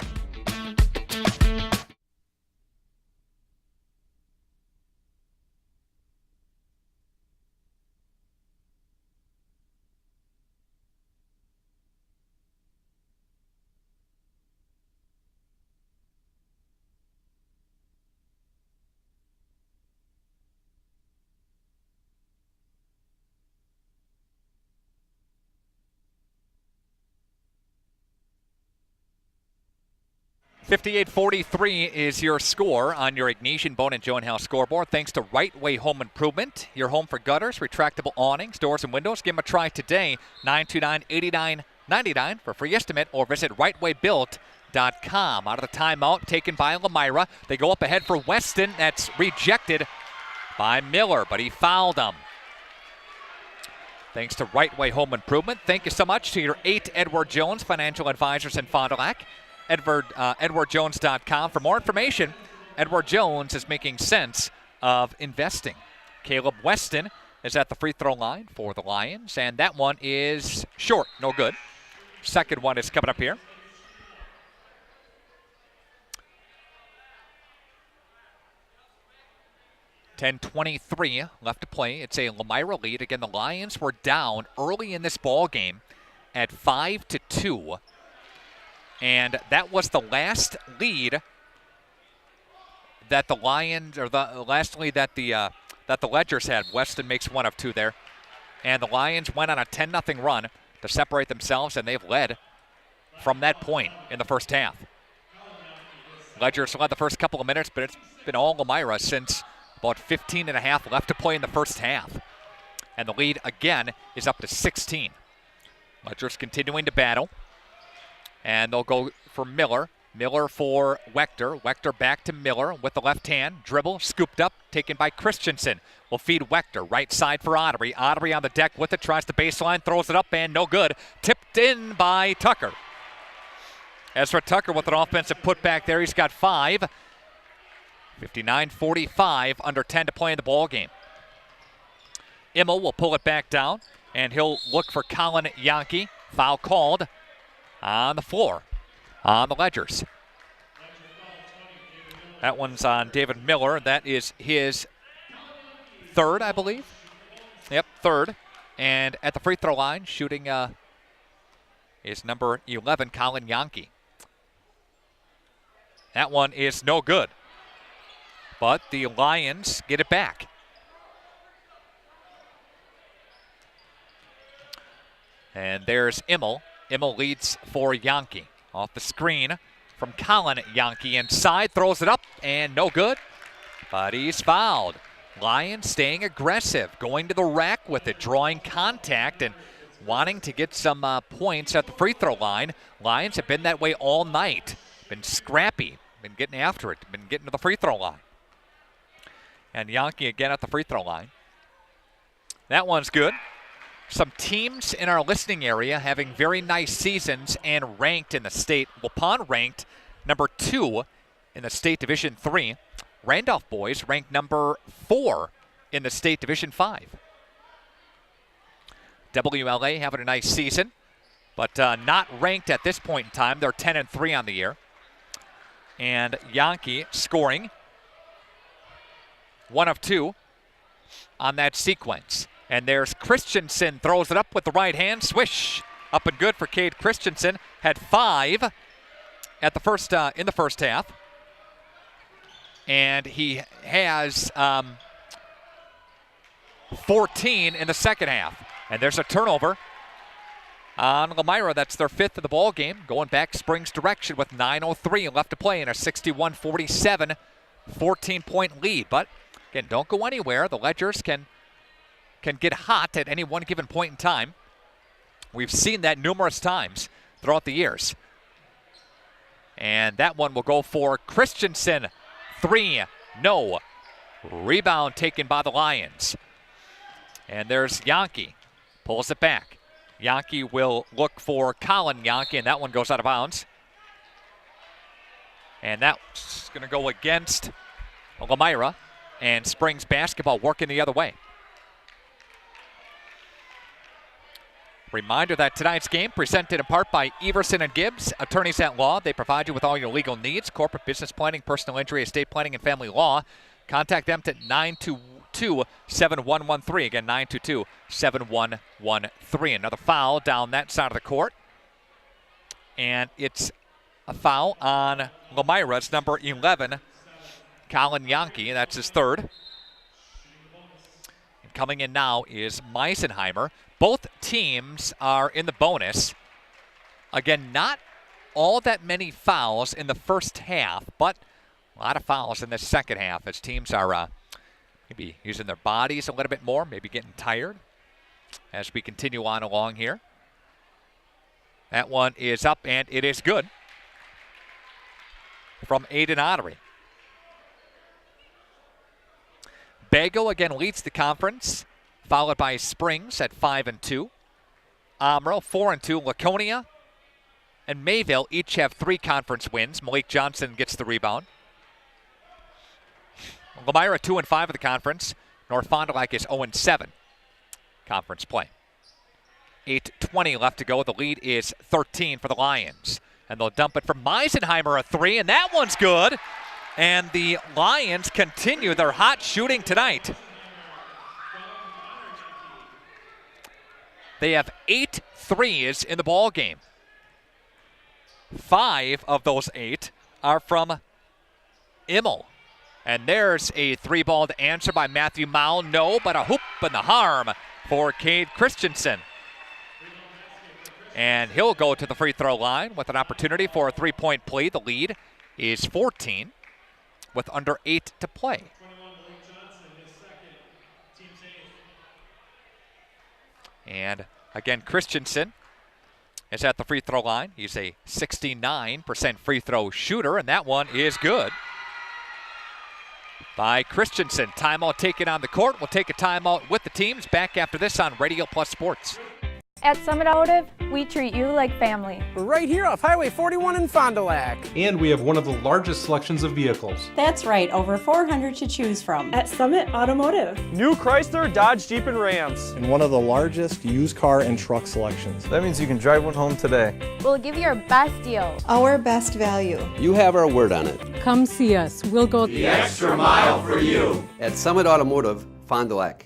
$58-43 is your score on your Ignatian Bone and Joint House scoreboard. Thanks to Right Way Home Improvement, your home for gutters, retractable awnings, doors, and windows. Give them a try today, 929-8999 for a free estimate, or visit rightwaybuilt.com. Out of the timeout taken by Lomira. They go up ahead for Weston. That's rejected by Miller, but he fouled him. Thanks to Right Way Home Improvement. Thank you so much to your 8 Edward Jones financial advisors in Fond du Lac. EdwardJones.com. For more information, Edward Jones is making sense of investing. Caleb Weston is at the free throw line for the Lions, and that one is short, no good. Second one is coming up here. $10:23 left to play. It's a Lomira lead. Again, the Lions were down early in this ball game at 5-2. And that was the last lead that the Lions, or the last lead that the Ledgers had. Weston makes one of two there. And the Lions went on a 10-0 run to separate themselves, and they've led from that point in the first half. Ledgers led the first couple of minutes, but it's been all Lomira since about 15 and a half left to play in the first half. And the lead, again, is up to 16. Ledgers continuing to battle. And they'll go for Miller. Miller for Wechter. Wechter back to Miller with the left hand. Dribble, scooped up, taken by Christensen. Will feed Wechter. Right side for Ottery. Ottery on the deck with it, tries the baseline, throws it up, and no good. Tipped in by Tucker. Ezra Tucker with an offensive putback there. He's got 5. 59-45, under 10 to play in the ball game. Immel will pull it back down, and he'll look for Colin Yankee. Foul called on the floor on the Ledgers. That one's on David Miller. That is his third, I believe. Yep, third. And at the free throw line, shooting is number 11, Colin Yankee. That one is no good. But the Lions get it back. And there's Immel. Immel leads for Yankee. Off the screen from Colin Yankee inside. Throws it up and no good. But he's fouled. Lions staying aggressive. Going to the rack with it. Drawing contact and wanting to get some points at the free throw line. Lions have been that way all night. Been scrappy. Been getting after it. Been getting to the free throw line. And Yankee again at the free throw line. That one's good. Some teams in our listening area having very nice seasons and ranked in the state. Waupun ranked number 2 in the state Division 3. Randolph boys ranked number 4 in the state Division 5. WLA having a nice season, but not ranked at this point in time. They're 10-3 on the year. And Yankee scoring 1 of 2 on that sequence. And there's Christensen, throws it up with the right hand, swish. Up and good for Cade Christensen. Had 5 at the first in the first half. And he has 14 in the second half. And there's a turnover on Lomira. That's their 5th of the ball game. Going back Springs direction with 9:03 left to play in a 61-47 14-point lead. But again, don't go anywhere. The Ledgers can get hot at any one given point in time. We've seen that numerous times throughout the years. And that one will go for Christensen. 3, no. Rebound taken by the Lions. And there's Yankee. Pulls it back. Yankee will look for Colin Yankee, and that one goes out of bounds. And that's going to go against Lomira, and Springs basketball working the other way. Reminder that tonight's game presented in part by Everson and Gibbs, attorneys at law. They provide you with all your legal needs, corporate business planning, personal injury, estate planning, and family law. Contact them at 922-7113. Again, 922-7113. Another foul down that side of the court. And it's a foul on Lomira. It's number 11, Colin Yankee. That's his 3rd. And coming in now is Meisenheimer. Both teams are in the bonus. Again, not all that many fouls in the first half, but a lot of fouls in the second half as teams are maybe using their bodies a little bit more, maybe getting tired as we continue on along here. That one is up, and it is good from Aiden Ottery. Bago again leads the conference, followed by Springs at 5-2. Amro 4-2. Laconia and Mayville each have 3 conference wins. Malik Johnson gets the rebound. Lomira 2-5 of the conference. North Fond du Lac is 0-7 conference play. 8:20 left to go. The lead is 13 for the Lions. And they'll dump it for Meisenheimer, a 3, and that one's good. And the Lions continue their hot shooting tonight. They have 8 threes in the ball game. 5 of those 8 are from Immel. And there's a 3-ball to answer by Matthew Mowell. No, but a hoop and the harm for Cade Christensen. And he'll go to the free throw line with an opportunity for a 3-point play. The lead is 14 with under 8 to play. And again, Christensen is at the free throw line. He's a 69% free throw shooter, and that one is good by Christensen. Timeout taken on the court. We'll take a timeout with the teams. Back after this on Radio Plus Sports. At Summit Automotive, we treat you like family. We're right here off Highway 41 in Fond du Lac. And we have one of the largest selections of vehicles. That's right, over 400 to choose from. At Summit Automotive. New Chrysler, Dodge, Jeep, and Rams. And one of the largest used car and truck selections. That means you can drive one home today. We'll give you our best deal. Our best value. You have our word on it. Come see us. We'll go the extra mile for you. At Summit Automotive, Fond du Lac.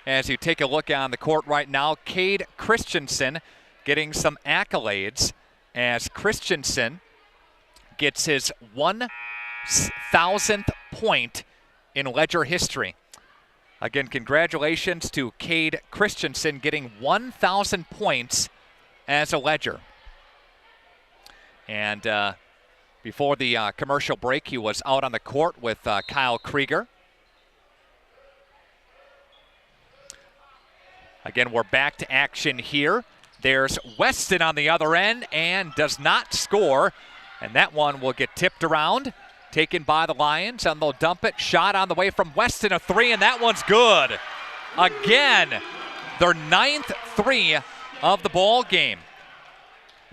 As you take a look on the court right now, Cade Christensen getting some accolades as Christensen gets his 1,000th point in Ledger history. Again, congratulations to Cade Christensen getting 1,000 points as a Ledger. And before the commercial break, he was out on the court with Kyle Krieger. Again, we're back to action here. There's Weston on the other end and does not score. And that one will get tipped around, taken by the Lions, and they'll dump it. Shot on the way from Weston, a 3, and that one's good. Again, their 9th 3 of the ball game.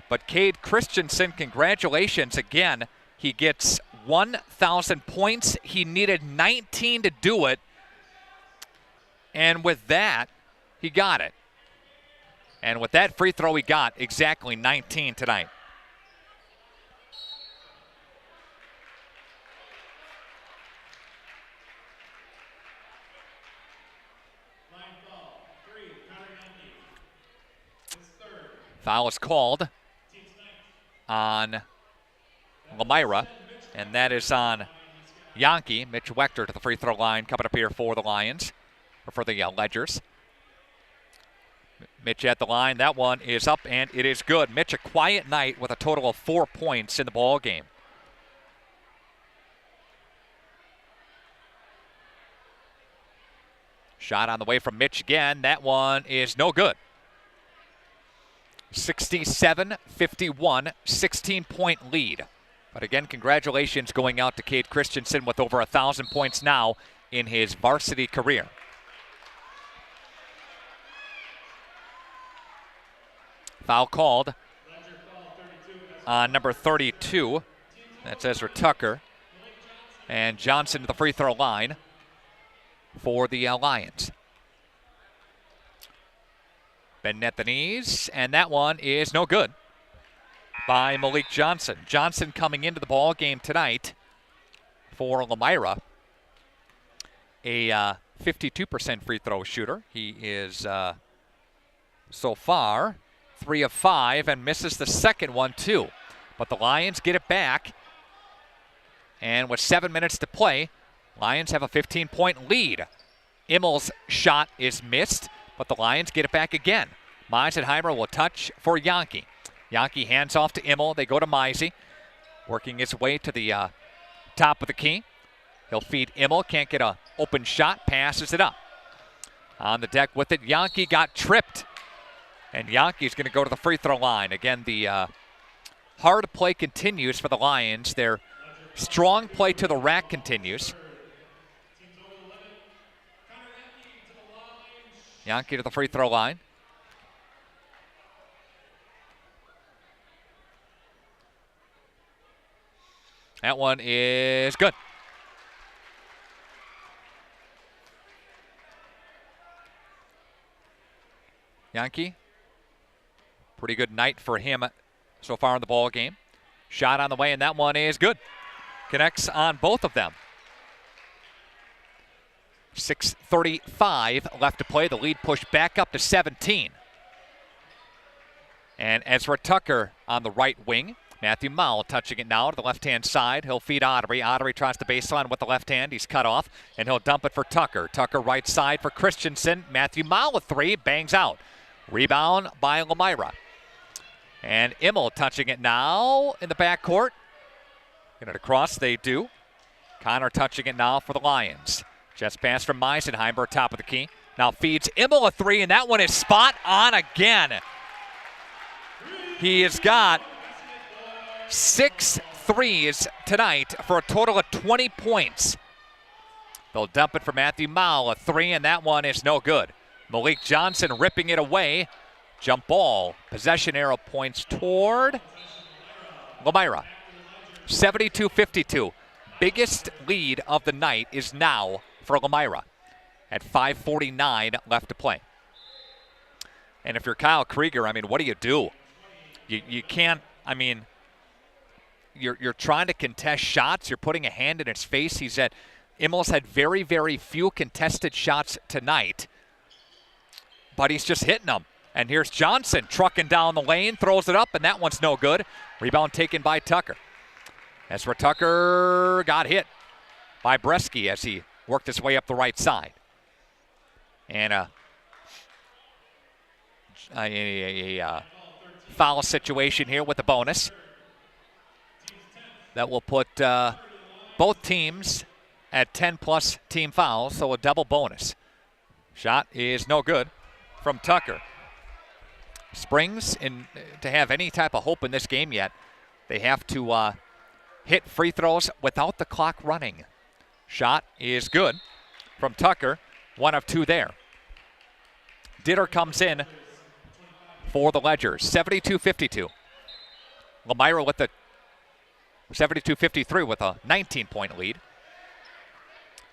But Cade Christensen, congratulations again. He gets 1,000 points. He needed 19 to do it. And with that, he got it. And with that free throw, he got exactly 19 tonight. Foul is called on Lomira, and that is on Yankee. Mitch Wechter to the free throw line coming up here for the Lions, or for the Ledgers. Mitch at the line. That one is up, and it is good. Mitch, a quiet night with a total of 4 points in the ball game. Shot on the way from Mitch again. That one is no good. 67-51, 16-point lead. But again, congratulations going out to Cade Christensen with over 1,000 points now in his varsity career. Foul called on number 32. That's Ezra Tucker. And Johnson to the free throw line for the Lions. Bend at the knees, and that one is no good by Malik Johnson. Johnson coming into the ball game tonight for Lomira, a 52% free throw shooter. He is so far 3 of 5 and misses the second one too. But the Lions get it back, and with 7 minutes to play, Lions have a 15-point lead. Immel's shot is missed, but the Lions get it back again. Meisenheimer will touch for Yankee. Yankee hands off to Immel. They go to Meisey, working his way to the top of the key. He'll feed Immel. Can't get an open shot. Passes it up. On the deck with it, Yankee got tripped. And Yankee's going to go to the free throw line. Again, the hard play continues for the Lions. Their strong play to the rack continues. Yankee to the free throw line. That one is good. Yankee, pretty good night for him so far in the ball game. Shot on the way, and that one is good. Connects on both of them. 6:35 left to play. The lead pushed back up to 17. And Ezra Tucker on the right wing. Matthew Mowell touching it now to the left-hand side. He'll feed Ottery. Ottery tries the baseline with the left hand. He's cut off, and he'll dump it for Tucker. Tucker right side for Christensen. Matthew Mowell a three, bangs out. Rebound by Lomira. And Immel touching it now in the backcourt. Get it across, they do. Connor touching it now for the Lions. Just pass from Meisenheimer, top of the key. Now feeds Immel a three, and that one is spot on again. He has got 6 threes tonight for a total of 20 points. They'll dump it for Matthew Mowell, a three, and that one is no good. Malik Johnson ripping it away. Jump ball. Possession arrow points toward Lomira. 72-52. Biggest lead of the night is now for Lomira at 5:49 left to play. And if you're Kyle Krieger, I mean, what do? You can't, I mean, you're trying to contest shots. You're putting a hand in his face. Immel's had very, very few contested shots tonight, but he's just hitting them. And here's Johnson trucking down the lane, throws it up, and that one's no good. Rebound taken by Tucker. Ezra Tucker got hit by Bresky as he worked his way up the right side. And a foul situation here with the bonus. That will put both teams at 10-plus team fouls, so a double bonus. Shot is no good from Tucker. Springs, to have any type of hope in this game yet, they have to hit free throws without the clock running. Shot is good from Tucker, 1 of 2 there. Ditter comes in for the Ledgers, 72-52. Lomira with the 72-53 with a 19-point lead.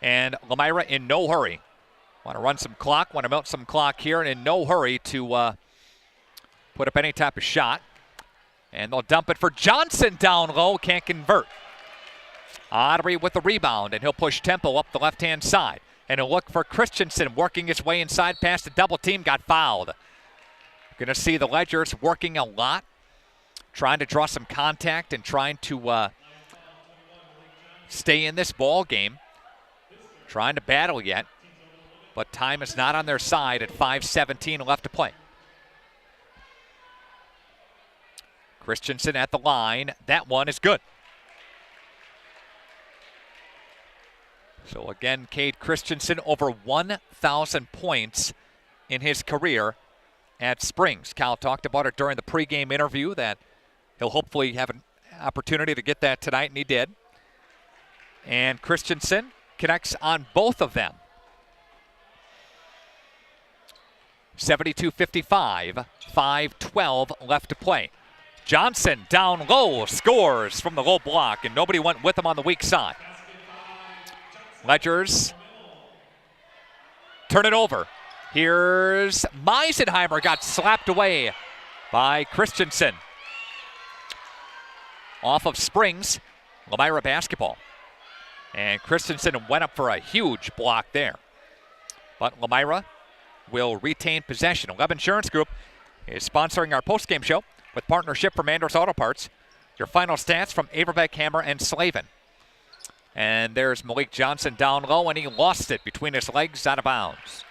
And Lomira in no hurry. Want to run some clock, want to melt some clock here, and in no hurry to put up any type of shot. And they'll dump it for Johnson down low, can't convert. Audrey with the rebound, and he'll push tempo up the left-hand side. And he'll look for Christensen working his way inside past the double team, got fouled. Going to see the Ledgers working a lot, trying to draw some contact and trying to stay in this ball game. Trying to battle yet, but time is not on their side at 5:17 left to play. Christensen at the line. That one is good. So again, Cade Christensen over 1,000 points in his career at Springs. Cal talked about it during the pregame interview that he'll hopefully have an opportunity to get that tonight, and he did. And Christensen connects on both of them. 72-55, 5:12 left to play. Johnson down low, scores from the low block, and nobody went with him on the weak side. Ledgers turn it over. Here's Meisenheimer, got slapped away by Christensen. Off of Springs, Lomira basketball. And Christensen went up for a huge block there. But Lomira will retain possession. Webb Insurance Group is sponsoring our postgame show with partnership from Andros Auto Parts. Your final stats from Averbeck, Hammer, and Slavin. And there's Malik Johnson down low, and he lost it between his legs, out of bounds.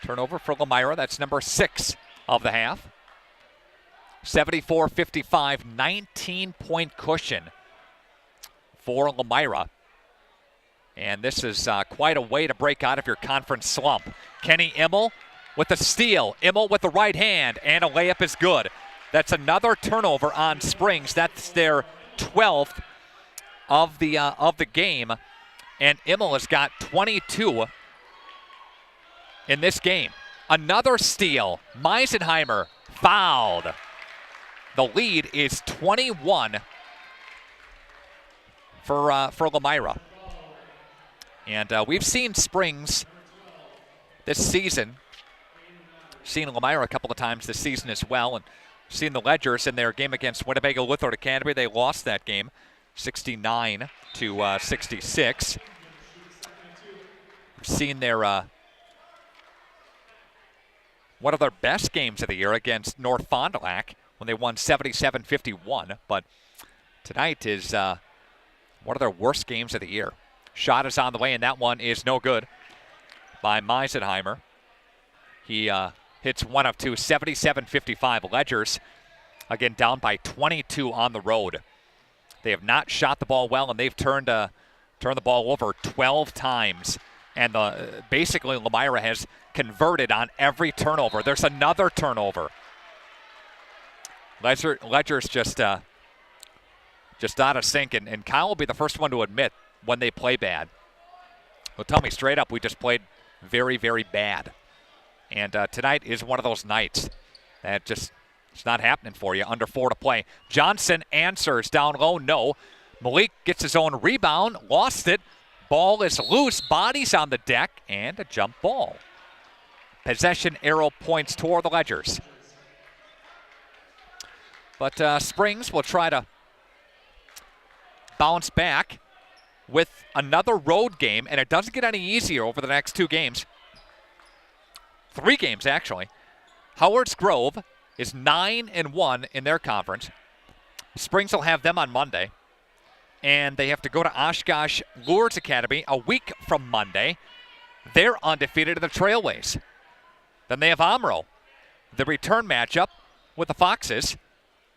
Turnover for Lomira. That's number 6 of the half. 74-55, 19-point cushion for Lomira. And this is quite a way to break out of your conference slump. Kenny Immel with the steal. Immel with the right hand, and a layup is good. That's another turnover on Springs. That's their 12th of the game. And Immel has got 22 in this game. Another steal. Meisenheimer fouled. The lead is 21 for Lomira. And we've seen Springs this season. Seen Lomira a couple of times this season as well. And seen the Ledgers in their game against Winnebago Lutheran Academy. They lost that game 69-66. We've seen their one of their best games of the year against North Fond du Lac when they won 77-51. But tonight is one of their worst games of the year. Shot is on the way, and that one is no good by Meisenheimer. He hits one of two, 77-55. Ledgers, again, down by 22 on the road. They have not shot the ball well, and they've turned the ball over 12 times. And basically, Lomira has converted on every turnover. There's another turnover. Ledger's just out of sync, and Kyle will be the first one to admit when they play bad. Well, tell me straight up, we just played very, very bad. And tonight is one of those nights that just it's not happening for you. Under 4 to play. Johnson answers down low, no. Malik gets his own rebound, lost it. Ball is loose, bodies on the deck, and a jump ball. Possession arrow points toward the Ledgers. But Springs will try to bounce back with another road game, and it doesn't get any easier over the next 2 games. 3 games, actually. Howard's Grove is 9-1 in their conference. Springs will have them on Monday. And they have to go to Oshkosh Lourdes Academy a week from Monday. They're undefeated in the Trailways. Then they have Amro, the return matchup with the Foxes.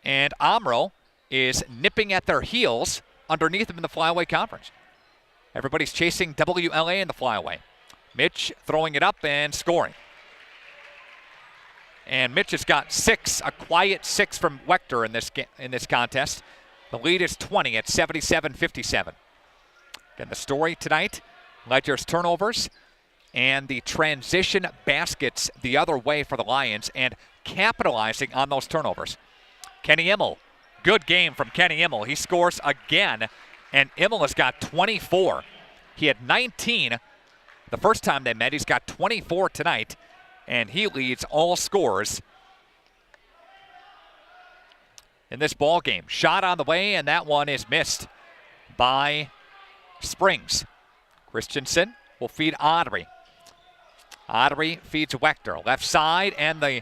And Amro is nipping at their heels underneath them in the Flyaway Conference. Everybody's chasing WLA in the Flyaway. Mitch throwing it up and scoring. And Mitch has got 6, a quiet 6 from Wechter in this contest. The lead is 20 at 77-57. Again, the story tonight, Ledger's turnovers and the transition baskets the other way for the Lions and capitalizing on those turnovers. Kenny Immel. Good game from Kenny Immel. He scores again, and Immel has got 24. He had 19 the first time they met. He's got 24 tonight, and he leads all scorers in this ball game. Shot on the way, and that one is missed by Springs. Christensen will feed Audrey. Audrey feeds Wechter. Left side, and the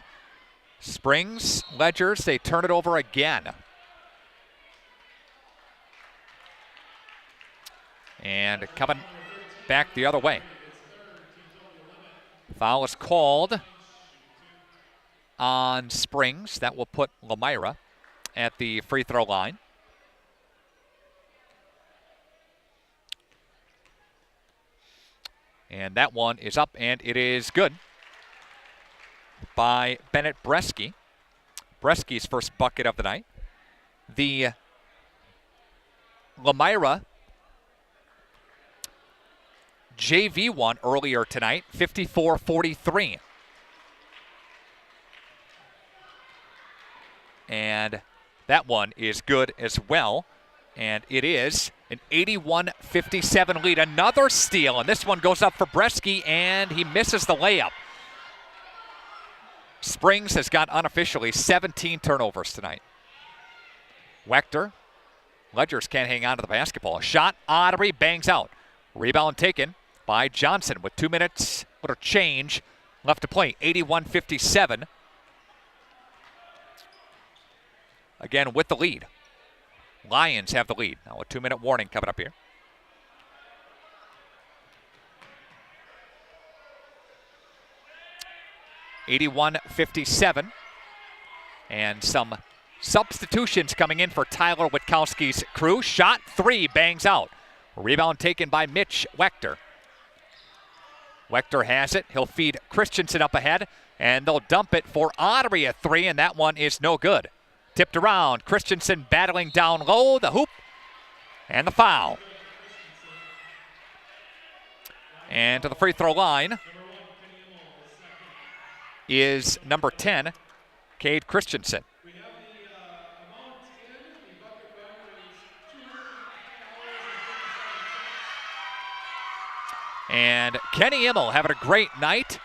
Springs Ledgers, they turn it over again. And coming back the other way. Foul is called on Springs. That will put Lomira at the free throw line. And that one is up, and it is good by Bennett Bresky. Bresky's first bucket of the night. The Lomira JV won earlier tonight, 54-43. And that one is good as well. And it is an 81-57 lead. Another steal, and this one goes up for Bresky, and he misses the layup. Springs has got unofficially 17 turnovers tonight. Wechter. Ledgers can't hang on to the basketball. A shot, Audrey bangs out. Rebound taken by Johnson with 2 minutes, little change left to play. 81-57. Again with the lead. Lions have the lead. Now a 2-minute warning coming up here. (81-57), and some substitutions coming in for Tyler Witkowski's crew. Shot 3 bangs out. Rebound taken by Mitch Wechter. Wechter has it. He'll feed Christensen up ahead, and they'll dump it for Audrey at 3, and that one is no good. Tipped around. Christensen battling down low. The hoop and the foul. And to the free throw line is number 10, Cade Christensen. And Kenny Immel having a great night,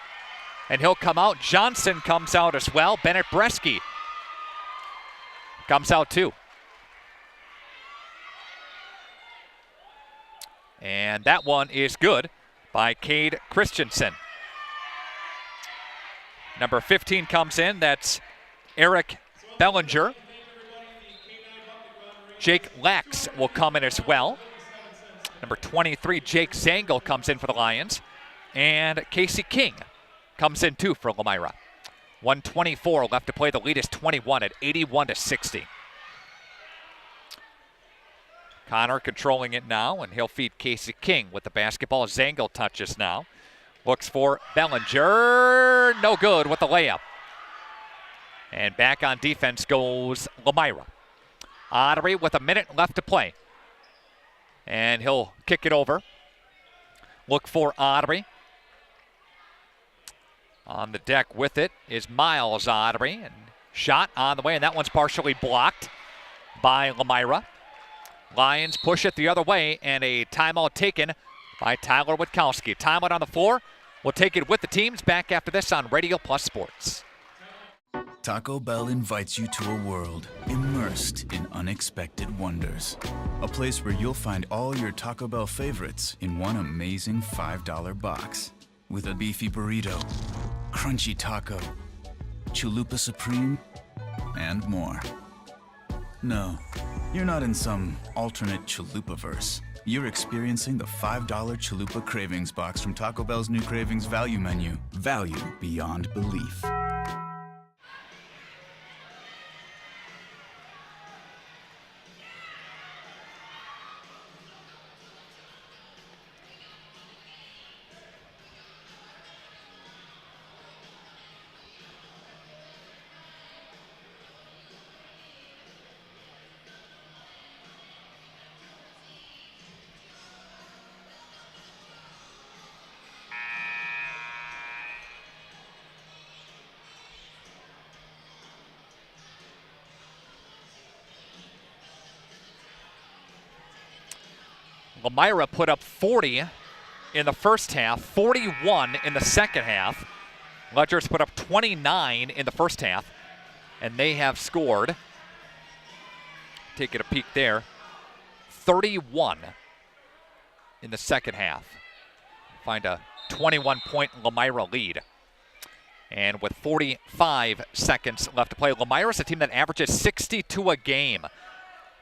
and he'll come out. Johnson comes out as well. Bennett Bresky comes out too. And that one is good by Cade Christensen. Number 15 comes in. That's Eric Bellinger. Jake Lax will come in as well. Number 23, Jake Zangel comes in for the Lions. And Casey King comes in too for Lomira. 1:24 left to play. The lead is 21 at 81-60. Connor controlling it now, and he'll feed Casey King with the basketball. Zangel touches now. Looks for Bellinger. No good with the layup. And back on defense goes Lomira. Audrey with a minute left to play. And he'll kick it over. Look for Audrey. On the deck with it is Miles Audrey. And shot on the way, and that one's partially blocked by Lomira. Lions push it the other way, and a timeout taken by Tyler Witkowski. Timeout on the floor. We'll take it with the teams back after this on Radio Plus Sports. Taco Bell invites you to a world immersed in unexpected wonders. A place where you'll find all your Taco Bell favorites in one amazing $5 box. With a beefy burrito, crunchy taco, chalupa supreme, and more. No, you're not in some alternate chalupa-verse. You're experiencing the $5 Chalupa Cravings Box from Taco Bell's new Cravings Value Menu. Value beyond belief. Lomira put up 40 in the first half, 41 in the second half. Ledgers put up 29 in the first half, and they have scored, taking a peek there, 31 in the second half. Find a 21-point Lomira lead. And with 45 seconds left to play, Lomira is a team that averages 62 a game,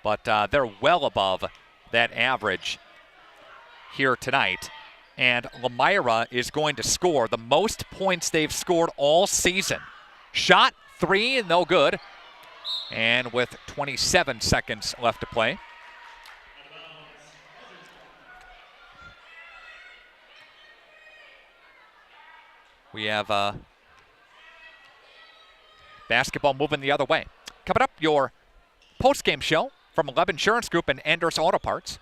but they're well above that average here tonight. And Lomira is going to score the most points they've scored all season. Shot 3, no good. And with 27 seconds left to play. We have basketball moving the other way. Coming up, your post-game show from Leb Insurance Group and Enders Auto Parts.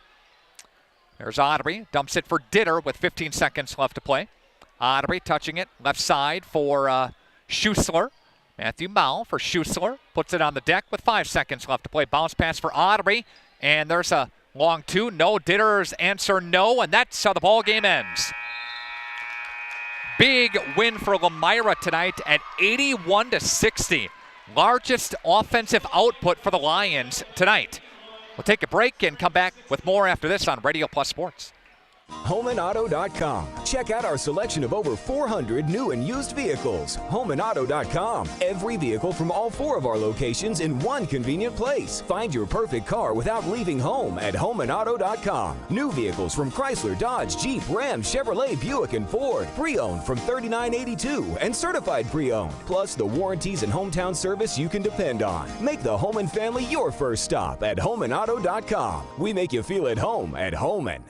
There's Audrey, dumps it for Ditter with 15 seconds left to play. Audrey touching it, left side for Schussler. Matthew Mao for Schussler, puts it on the deck with 5 seconds left to play. Bounce pass for Audrey, and there's a long 2. No, Ditter's answer no, and that's how the ball game ends. Big win for Lomira tonight at 81-60. Largest offensive output for the Lions tonight. We'll take a break and come back with more after this on Radio Plus Sports. HomeandAuto.com. Check out our selection of over 400 new and used vehicles. HomeandAuto.com. Every vehicle from all 4 of our locations in one convenient place. Find your perfect car without leaving home at HomeandAuto.com. New vehicles from Chrysler, Dodge, Jeep, Ram, Chevrolet, Buick, and Ford. Pre-owned from $39.82 and certified pre-owned. Plus the warranties and hometown service you can depend on. Make the Homan family your first stop at HomeandAuto.com. We make you feel at home at Homan.